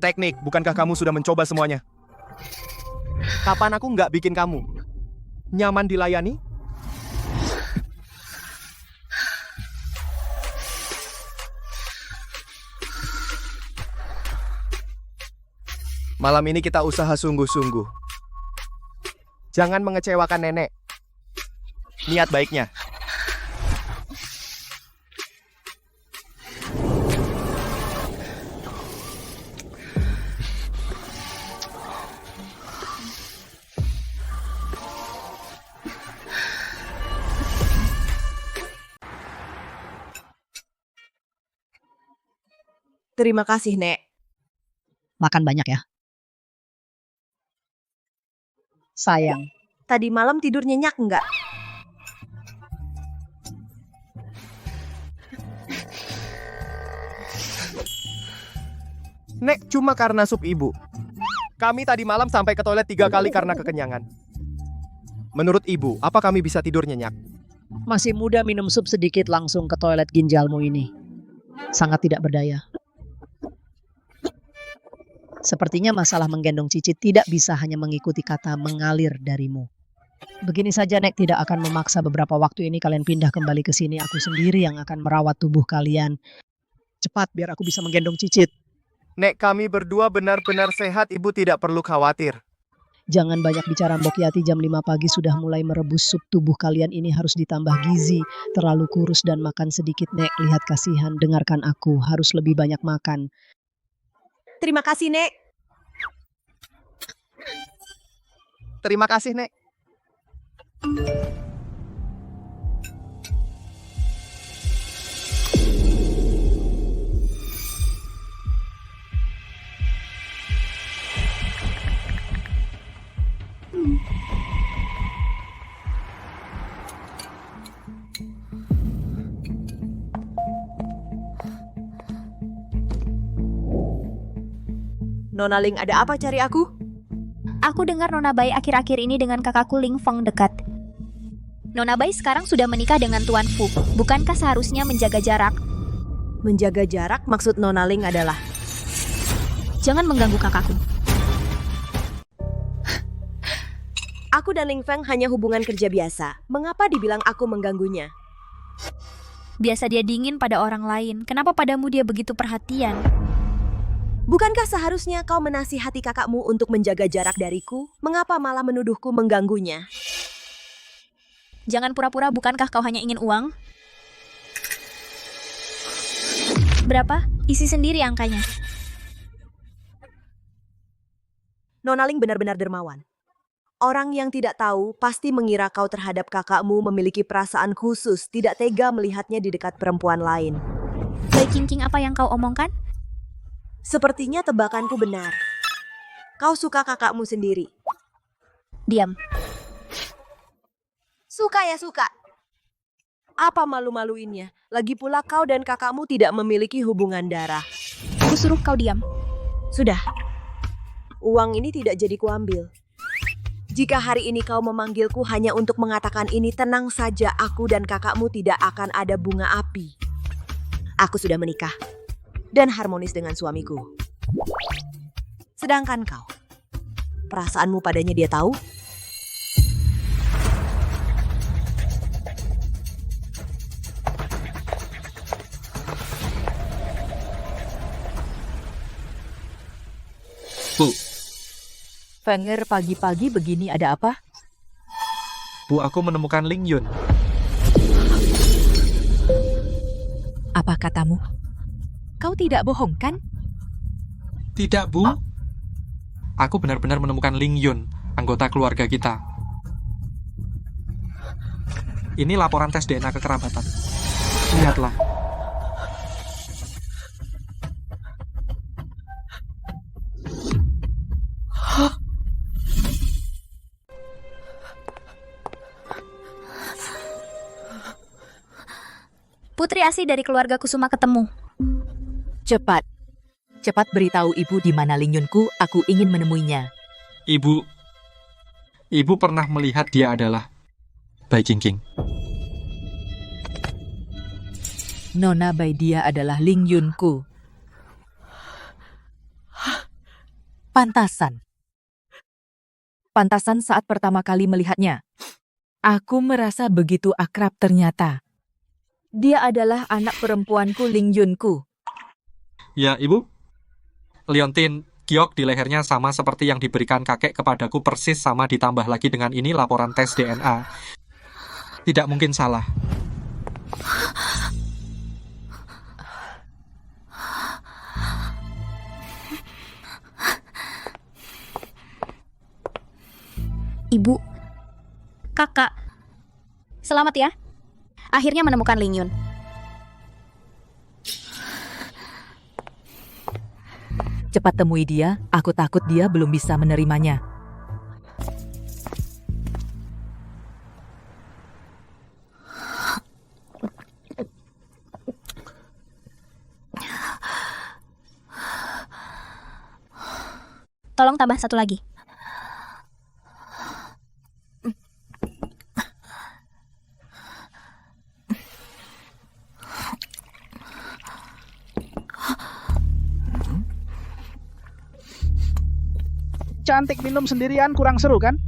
Teknik, bukankah kamu sudah mencoba semuanya? Kapan aku nggak bikin kamu nyaman dilayani? Malam ini kita usaha sungguh-sungguh. Jangan mengecewakan nenek. Niat baiknya. Terima kasih, Nek. Makan banyak ya. Sayang. Tadi malam tidur nyenyak nggak? Nek, cuma karena sup ibu. Kami tadi malam sampai ke toilet 3 kali karena kekenyangan. Menurut ibu, apa kami bisa tidur nyenyak? Masih muda minum sup sedikit langsung ke toilet, ginjalmu ini sangat tidak berdaya. Sepertinya masalah menggendong cicit tidak bisa hanya mengikuti kata mengalir darimu. Begini saja, Nek, tidak akan memaksa beberapa waktu ini kalian pindah kembali ke sini. Aku sendiri yang akan merawat tubuh kalian. Cepat, biar aku bisa menggendong cicit. Nek, kami berdua benar-benar sehat, ibu tidak perlu khawatir. Jangan banyak bicara, Mbok Yati. Jam 5 pagi sudah mulai merebus sup. Tubuh kalian ini harus ditambah gizi. Terlalu kurus dan makan sedikit, Nek. Lihat kasihan, dengarkan aku. Harus lebih banyak makan. Terima kasih, Nek. Terima kasih, Nek. Nona Ling, ada apa cari aku? Aku dengar Nona Bai akhir-akhir ini dengan kakakku Ling Feng dekat. Nona Bai sekarang sudah menikah dengan Tuan Fu. Bukankah seharusnya menjaga jarak? Menjaga jarak maksud Nona Ling adalah... Jangan mengganggu kakakku. Aku dan Ling Feng hanya hubungan kerja biasa. Mengapa dibilang aku mengganggunya? Biasa dia dingin pada orang lain. Kenapa padamu dia begitu perhatian? Bukankah seharusnya kau menasihati kakakmu untuk menjaga jarak dariku? Mengapa malah menuduhku mengganggunya? Jangan pura-pura, bukankah kau hanya ingin uang? Berapa? Isi sendiri angkanya. Nona Ling benar-benar dermawan. Orang yang tidak tahu pasti mengira kau terhadap kakakmu memiliki perasaan khusus, tidak tega melihatnya di dekat perempuan lain. Bai King, apa yang kau omongkan? Sepertinya tebakanku benar. Kau suka kakakmu sendiri. Diam. Suka ya suka. Apa malu-maluinnya? Lagi pula kau dan kakakmu tidak memiliki hubungan darah. Aku suruh kau diam. Sudah. Uang ini tidak jadi kuambil. Jika hari ini kau memanggilku hanya untuk mengatakan ini, tenang saja, aku dan kakakmu tidak akan ada bunga api. Aku sudah menikah dan harmonis dengan suamiku. Sedangkan kau, perasaanmu padanya dia tahu? Bu, Fenger, pagi-pagi begini ada apa? Bu, aku menemukan Ling Yun. Apa katamu? Kau tidak bohong, kan? Tidak, Bu. Aku benar-benar menemukan Ling Yun, anggota keluarga kita. Ini laporan tes DNA kekerabatan. Lihatlah. Putri Asih dari keluarga Kusuma ketemu. Cepat. Cepat beritahu ibu di mana Ling Yunku, aku ingin menemuinya. Ibu pernah melihat dia adalah Bai King. Nona Bai, dia adalah Ling Yunku. Pantasan saat pertama kali melihatnya, aku merasa begitu akrab ternyata. Dia adalah anak perempuanku Ling Yunku. Ya, Ibu. Liontin giok di lehernya sama seperti yang diberikan kakek kepadaku, persis sama, ditambah lagi dengan ini laporan tes DNA. Tidak mungkin salah. Ibu. Kakak. Selamat ya. Akhirnya menemukan Ling Yun. Cepat temui dia, aku takut dia belum bisa menerimanya. Tolong tambah satu lagi. Cantik minum sendirian kurang seru kan?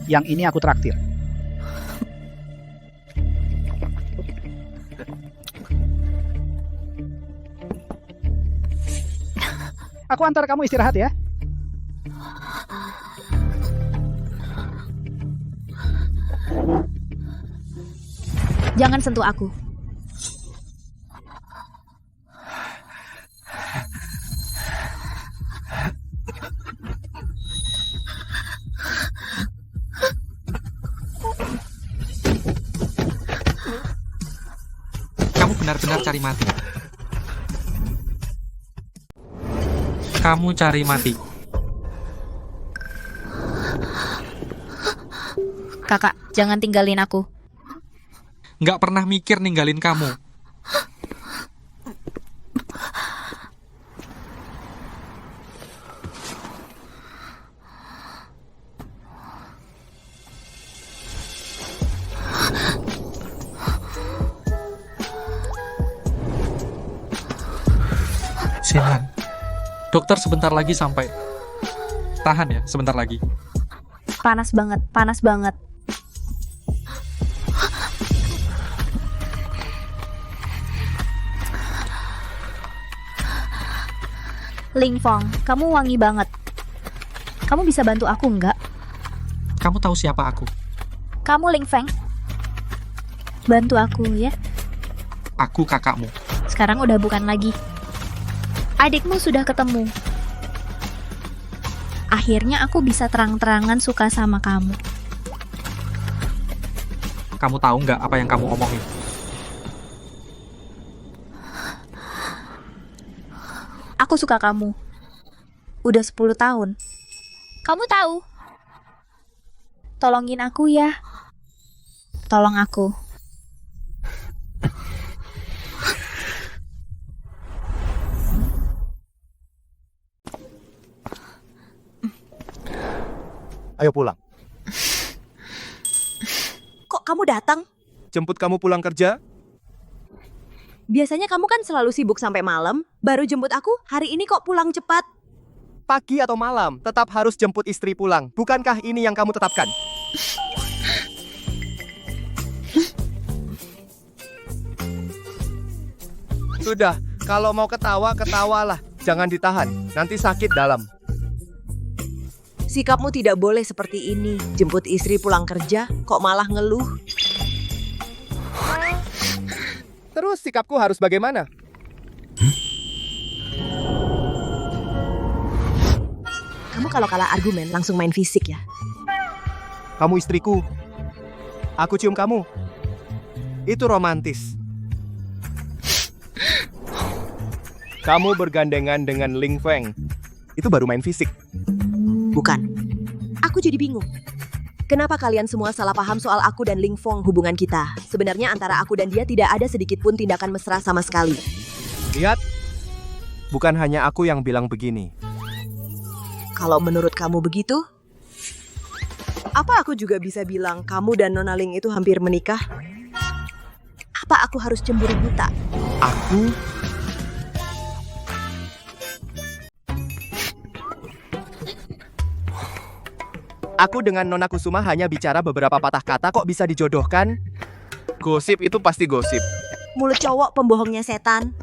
Yang ini aku traktir. Aku antar kamu istirahat ya. Jangan sentuh aku. Benar-benar cari mati. Kamu cari mati. Kakak, jangan tinggalin aku. Nggak pernah mikir ninggalin kamu. Sinan. Dokter sebentar lagi sampai. Tahan ya, sebentar lagi. Panas banget, panas banget. Ling Fong, kamu wangi banget. Kamu bisa bantu aku nggak? Kamu tahu siapa aku? Kamu Ling Feng. Bantu aku ya. Aku kakakmu. sekarang udah bukan lagi. Adikmu sudah ketemu. Akhirnya aku bisa terang-terangan suka sama kamu. Kamu tahu nggak apa yang kamu omongin? Aku suka kamu. Udah 10 tahun. Kamu tahu? Tolongin aku ya. Tolong aku. Ayo pulang. Kok kamu datang? Jemput kamu pulang kerja? Biasanya kamu kan selalu sibuk sampai malam, baru jemput aku, hari ini kok pulang cepat? Pagi atau malam, tetap harus jemput istri pulang. Bukankah ini yang kamu tetapkan? Sudah, kalau mau ketawa, ketawalah. Jangan ditahan, nanti sakit dalam. Sikapmu tidak boleh seperti ini. Jemput istri pulang kerja, kok malah ngeluh? Terus sikapku harus bagaimana? Kamu kalau kalah argumen langsung main fisik ya? Kamu istriku. Aku cium kamu. Itu romantis. Kamu bergandengan dengan Ling Feng. Itu baru main fisik. Bukan. Aku jadi bingung. Kenapa kalian semua salah paham soal aku dan Ling Feng hubungan kita? Sebenarnya antara aku dan dia tidak ada sedikit pun tindakan mesra sama sekali. Lihat. Bukan hanya aku yang bilang begini. Kalau menurut kamu begitu, apa aku juga bisa bilang kamu dan Nona Ling itu hampir menikah? Apa aku harus cemburu buta? Aku? Aku dengan Nona Kusuma hanya bicara beberapa patah kata kok bisa dijodohkan? Gosip itu pasti gosip. Mulut cowok pembohongnya setan.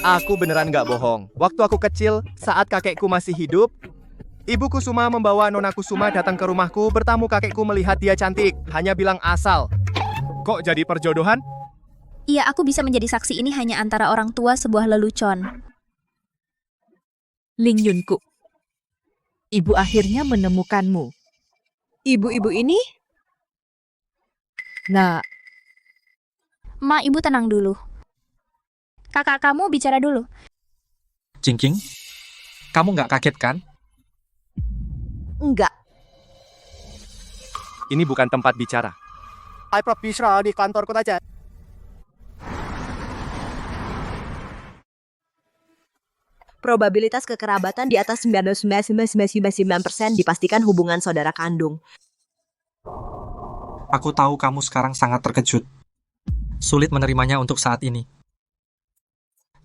Aku beneran gak bohong. Waktu aku kecil, saat kakekku masih hidup, Ibu Kusuma membawa Nona Kusuma datang ke rumahku bertamu kakekku melihat dia cantik. Hanya bilang asal. Kok jadi perjodohan? Iya, aku bisa menjadi saksi ini hanya antara orang tua sebuah lelucon. Ling Yunku, ibu akhirnya menemukanmu. Ibu-ibu ini? Nah, Ma, ibu tenang dulu. Kakak kamu bicara dulu. Jingking, kamu nggak kaget kan? Enggak. Ini bukan tempat bicara. I bisa di kantorku aja. Probabilitas kekerabatan di atas 99,99% dipastikan hubungan saudara kandung. Aku tahu kamu sekarang sangat terkejut. Sulit menerimanya untuk saat ini.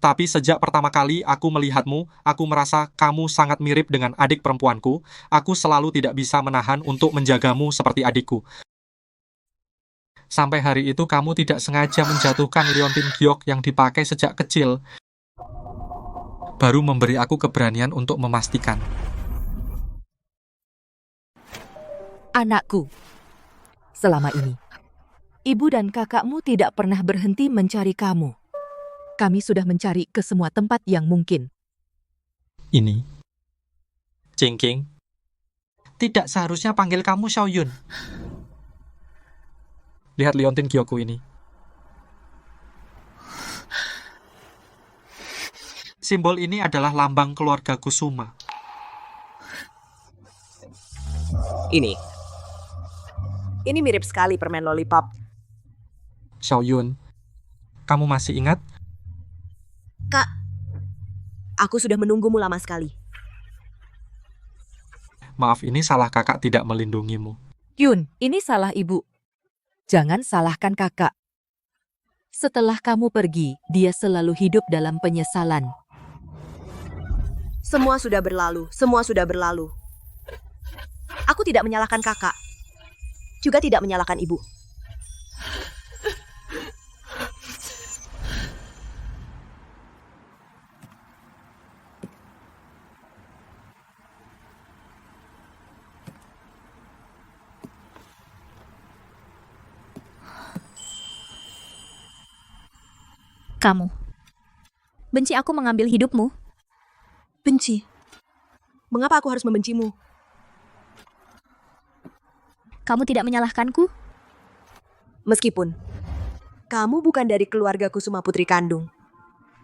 Tapi sejak pertama kali aku melihatmu, aku merasa kamu sangat mirip dengan adik perempuanku. Aku selalu tidak bisa menahan untuk menjagamu seperti adikku. Sampai hari itu kamu tidak sengaja menjatuhkan liontin giok yang dipakai sejak kecil. Baru memberi aku keberanian untuk memastikan. anakku, selama ini, ibu dan kakakmu tidak pernah berhenti mencari kamu. Kami sudah mencari ke semua tempat yang mungkin. Ini, Jingking, tidak seharusnya panggil kamu Xiaoyun. Lihat liontin Gyoku ini. Simbol ini adalah lambang keluarga Kusuma. Ini mirip sekali permen lollipop. Xiaoyun, kamu masih ingat? Kak, aku sudah menunggumu lama sekali. Maaf, ini salah kakak tidak melindungimu. Yun, ini salah ibu. Jangan salahkan kakak. Setelah kamu pergi, dia selalu hidup dalam penyesalan. Semua sudah berlalu, semua sudah berlalu. Aku tidak menyalahkan kakak. Juga tidak menyalahkan ibu. Kamu. Benci aku mengambil hidupmu. Benci? Mengapa aku harus membencimu? Kamu tidak menyalahkanku? Meskipun kamu bukan dari keluarga Kusuma putri kandung,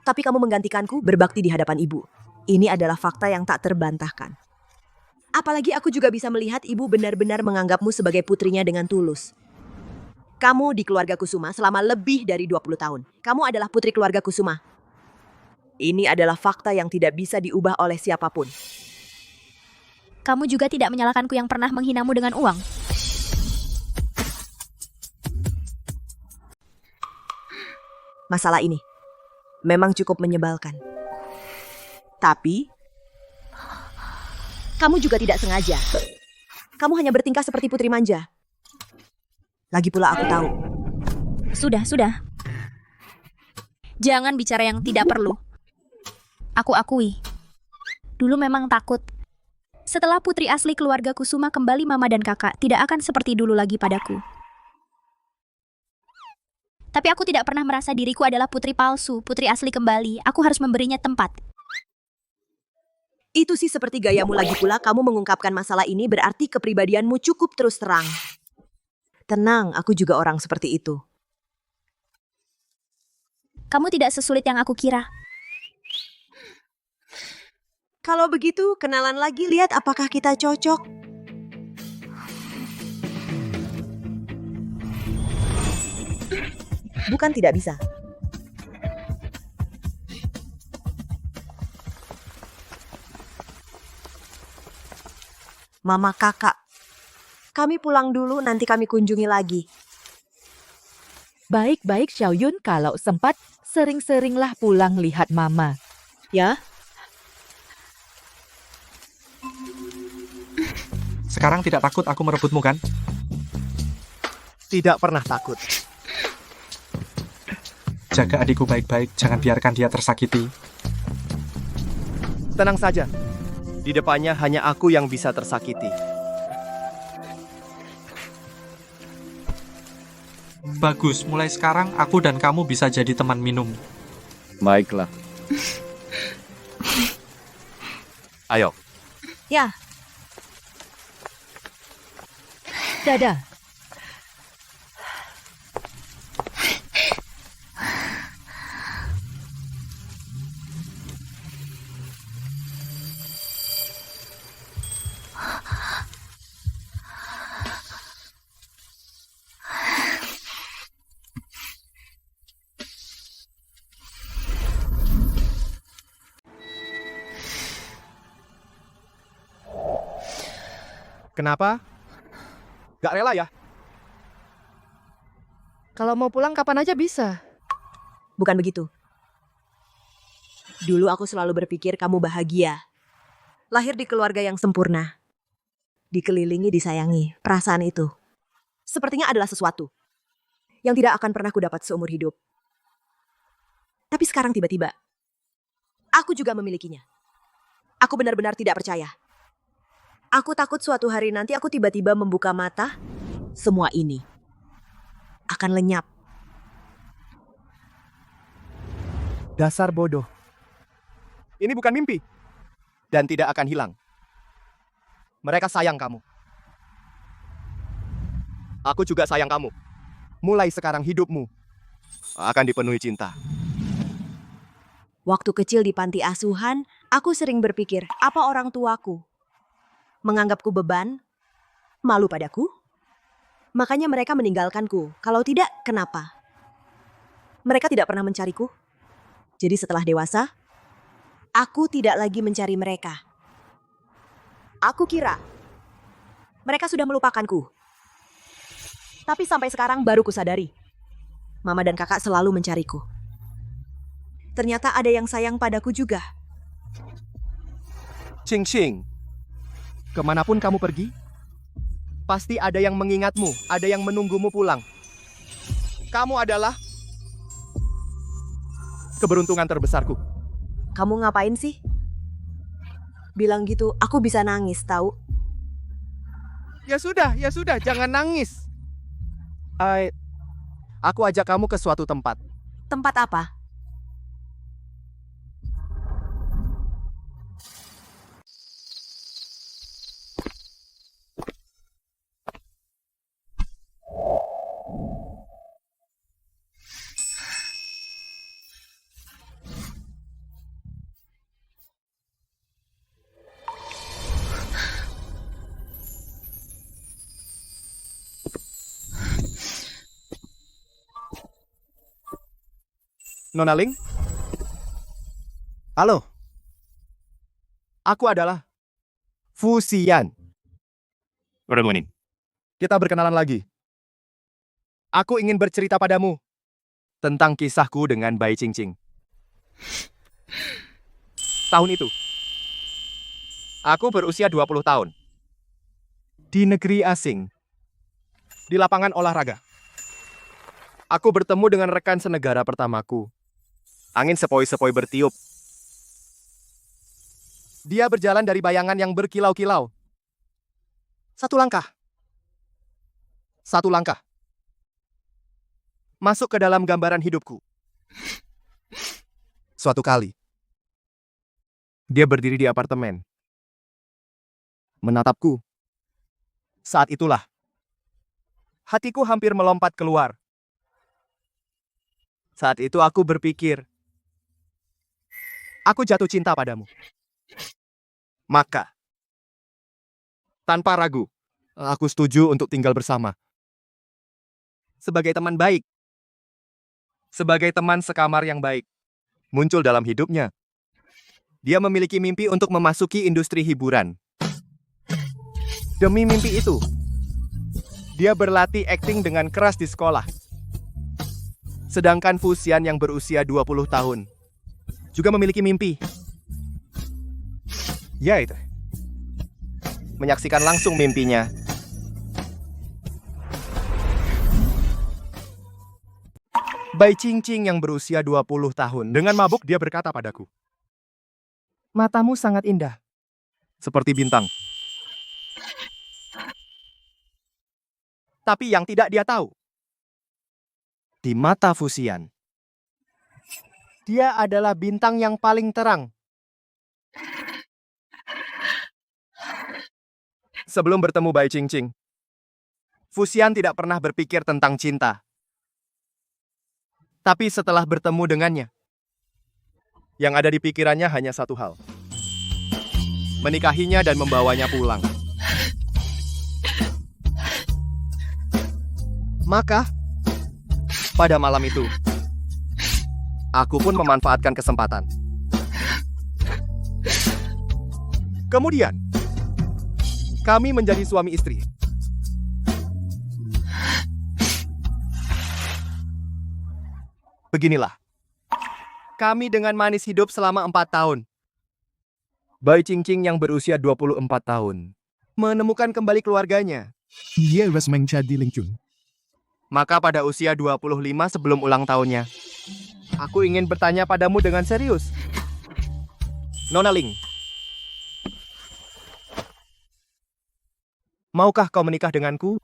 tapi kamu menggantikanku berbakti di hadapan ibu. Ini adalah fakta yang tak terbantahkan. Apalagi aku juga bisa melihat ibu benar-benar menganggapmu sebagai putrinya dengan tulus. Kamu di keluarga Kusuma selama lebih dari 20 tahun. Kamu adalah putri keluarga Kusuma. Ini adalah fakta yang tidak bisa diubah oleh siapapun. Kamu juga tidak menyalahkanku yang pernah menghinamu dengan uang. Masalah ini memang cukup menyebalkan. Tapi, kamu juga tidak sengaja. Kamu hanya bertingkah seperti putri manja. Lagi pula aku tahu. Sudah. Jangan bicara yang tidak perlu. Aku akui. Dulu memang takut. Setelah putri asli keluarga Kusuma kembali, mama dan kakak tidak akan seperti dulu lagi padaku. Tapi aku tidak pernah merasa diriku adalah putri palsu, putri asli kembali. Aku harus memberinya tempat. Itu sih seperti gayamu. Lagi pula kamu mengungkapkan masalah ini berarti kepribadianmu cukup terus terang. Tenang, aku juga orang seperti itu. Kamu tidak sesulit yang aku kira. Kalau begitu, kenalan lagi, lihat apakah kita cocok. Bukan tidak bisa. Mama, kakak, kami pulang dulu, nanti kami kunjungi lagi. Baik-baik Xiaoyun, kalau sempat, sering-seringlah pulang lihat mama. Ya? Sekarang tidak takut aku merebutmu kan? Tidak pernah takut. Jaga adikku baik-baik, jangan biarkan dia tersakiti. Tenang saja. Di depannya hanya aku yang bisa tersakiti. Bagus, mulai sekarang aku dan kamu bisa jadi teman minum. Baiklah. Ayo. Ya. Dadah. Kenapa? Gak rela ya? Kalau mau pulang kapan aja bisa. Bukan begitu. Dulu aku selalu berpikir kamu bahagia. Lahir di keluarga yang sempurna. Dikelilingi, disayangi. Perasaan itu sepertinya adalah sesuatu yang tidak akan pernah kudapat seumur hidup. Tapi sekarang tiba-tiba, aku juga memilikinya. Aku benar-benar tidak percaya. Aku takut suatu hari nanti aku tiba-tiba membuka mata, semua ini akan lenyap. Dasar bodoh. Ini bukan mimpi. Dan tidak akan hilang. Mereka sayang kamu. Aku juga sayang kamu. Mulai sekarang hidupmu akan dipenuhi cinta. Waktu kecil di panti asuhan, aku sering berpikir, apa orang tuaku menganggapku beban, malu padaku? Makanya mereka meninggalkanku. Kalau tidak, kenapa? Mereka tidak pernah mencariku. Jadi setelah dewasa, aku tidak lagi mencari mereka. Aku kira mereka sudah melupakanku. Tapi sampai sekarang baru kusadari, mama dan kakak selalu mencariku. Ternyata ada yang sayang padaku juga. Qingqing, kemanapun kamu pergi, pasti ada yang mengingatmu, ada yang menunggumu pulang. Kamu adalah keberuntungan terbesarku. Kamu ngapain sih? Bilang gitu, aku bisa nangis, tahu? Ya sudah, jangan nangis. Aku ajak kamu ke suatu tempat. Tempat apa? Nona Ling? Halo. Aku adalah Fu Xian. Bermunin. Kita berkenalan lagi. Aku ingin bercerita padamu tentang kisahku dengan Bai Qingqing. Tahun itu, aku berusia 20 tahun. Di negeri asing, di lapangan olahraga. Aku bertemu dengan rekan senegara pertamaku. Angin sepoi-sepoi bertiup. Dia berjalan dari bayangan yang berkilau-kilau. Satu langkah. Satu langkah. Masuk ke dalam gambaran hidupku. Suatu kali, dia berdiri di apartemen. Menatapku. Saat itulah, hatiku hampir melompat keluar. Saat itu aku berpikir, aku jatuh cinta padamu. Maka, tanpa ragu, aku setuju untuk tinggal bersama. Sebagai teman baik. Sebagai teman sekamar yang baik. Muncul dalam hidupnya. Dia memiliki mimpi untuk memasuki industri hiburan. Demi mimpi itu, dia berlatih akting dengan keras di sekolah. Sedangkan Fu Xian yang berusia 20 tahun juga memiliki mimpi. Ya itu. Menyaksikan langsung mimpinya. Bai Qingqing yang berusia 20 tahun dengan mabuk dia berkata padaku, "Matamu sangat indah, seperti bintang." Tapi yang tidak dia tahu, di mata Fu Xian, dia adalah bintang yang paling terang. Sebelum bertemu Bai Qingqing, Fu Xian tidak pernah berpikir tentang cinta. Tapi setelah bertemu dengannya, yang ada di pikirannya hanya satu hal. Menikahinya dan membawanya pulang. Maka, pada malam itu, aku pun memanfaatkan kesempatan. Kemudian, kami menjadi suami istri. Beginilah, kami dengan manis hidup selama 4 tahun. Bai Qingqing yang berusia 24 tahun menemukan kembali keluarganya. Dia harus menjadi Lingjun. Maka pada usia 25 sebelum ulang tahunnya, aku ingin bertanya padamu dengan serius. Nona Ling, maukah kau menikah denganku?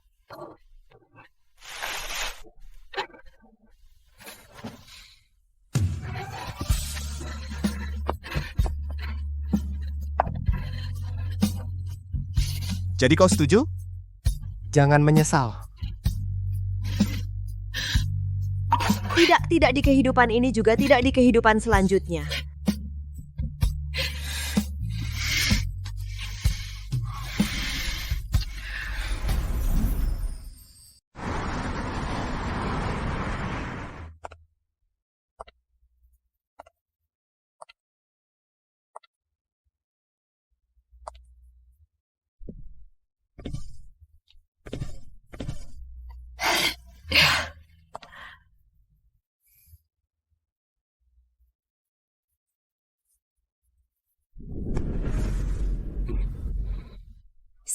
Jadi kau setuju? Jangan menyesal. Tidak di kehidupan ini juga tidak di kehidupan selanjutnya.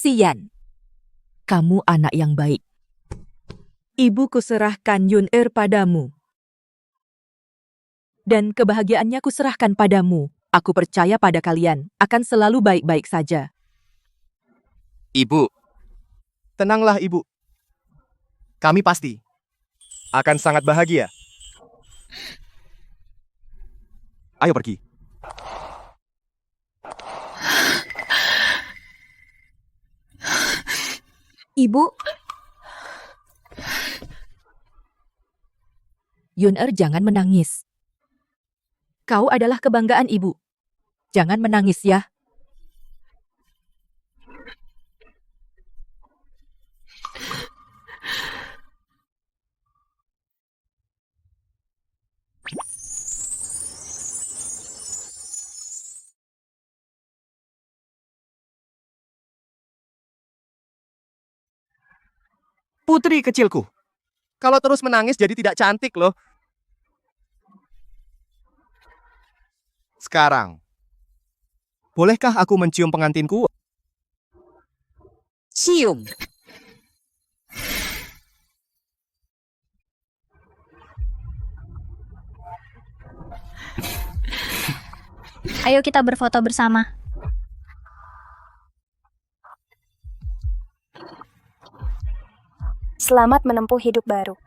Xian, kamu anak yang baik. Ibu kuserahkan Yun-er padamu. Dan kebahagiaannya kuserahkan padamu. Aku percaya pada kalian akan selalu baik-baik saja. Ibu, tenanglah ibu. Kami pasti akan sangat bahagia. Ayo pergi. Ibu, Yun-er, jangan menangis. Kau adalah kebanggaan ibu. Jangan menangis ya. Putri kecilku. Kalau terus menangis jadi tidak cantik loh. Sekarang, bolehkah aku mencium pengantinku? Cium. Ayo kita berfoto bersama. Selamat menempuh hidup baru.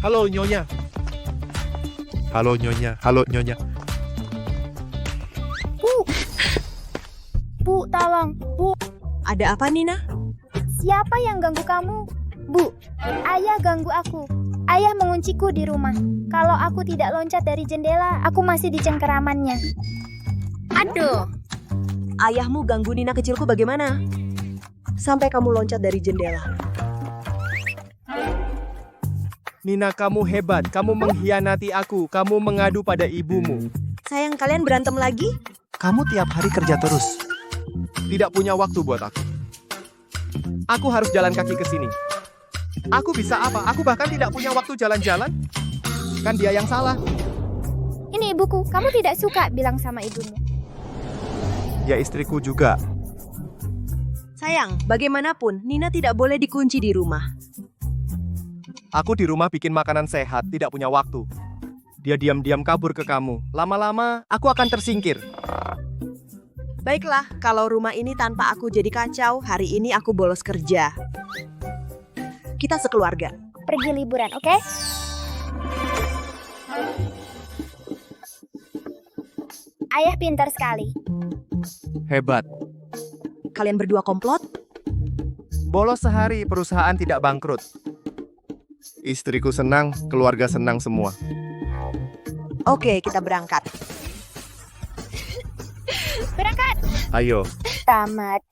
Halo Nyonya. Halo Nyonya. Halo Nyonya. Bu, tolong. Bu, Ada apa, Nina? siapa yang ganggu kamu? Bu, ayah ganggu aku. Ayah mengunciku di rumah. Kalau aku tidak loncat dari jendela, aku masih di cengkeramannya. Aduh. Ayahmu ganggu Nina kecilku bagaimana? Sampai kamu loncat dari jendela. Nina, kamu hebat. Kamu mengkhianati aku. Kamu mengadu pada ibumu. Sayang, kalian berantem lagi? Kamu tiap hari kerja terus. Tidak punya waktu buat aku. Aku harus jalan kaki ke sini. Aku bisa apa? Aku bahkan tidak punya waktu jalan-jalan. Kan dia yang salah. Ini ibuku, kamu tidak suka bilang sama ibumu. Ya istriku juga. Sayang, bagaimanapun, Nina tidak boleh dikunci di rumah. Aku di rumah bikin makanan sehat, tidak punya waktu. Dia diam-diam kabur ke kamu. Lama-lama, aku akan tersingkir. Baiklah, kalau rumah ini tanpa aku jadi kacau, hari ini aku bolos kerja. Kita sekeluarga. Pergi liburan, oke? Ayah pintar sekali. Hebat. Kalian berdua komplot? Bolos sehari, perusahaan tidak bangkrut. Istriku senang, keluarga senang semua. Oke, kita berangkat. Berangkat. Ayo. Tamat.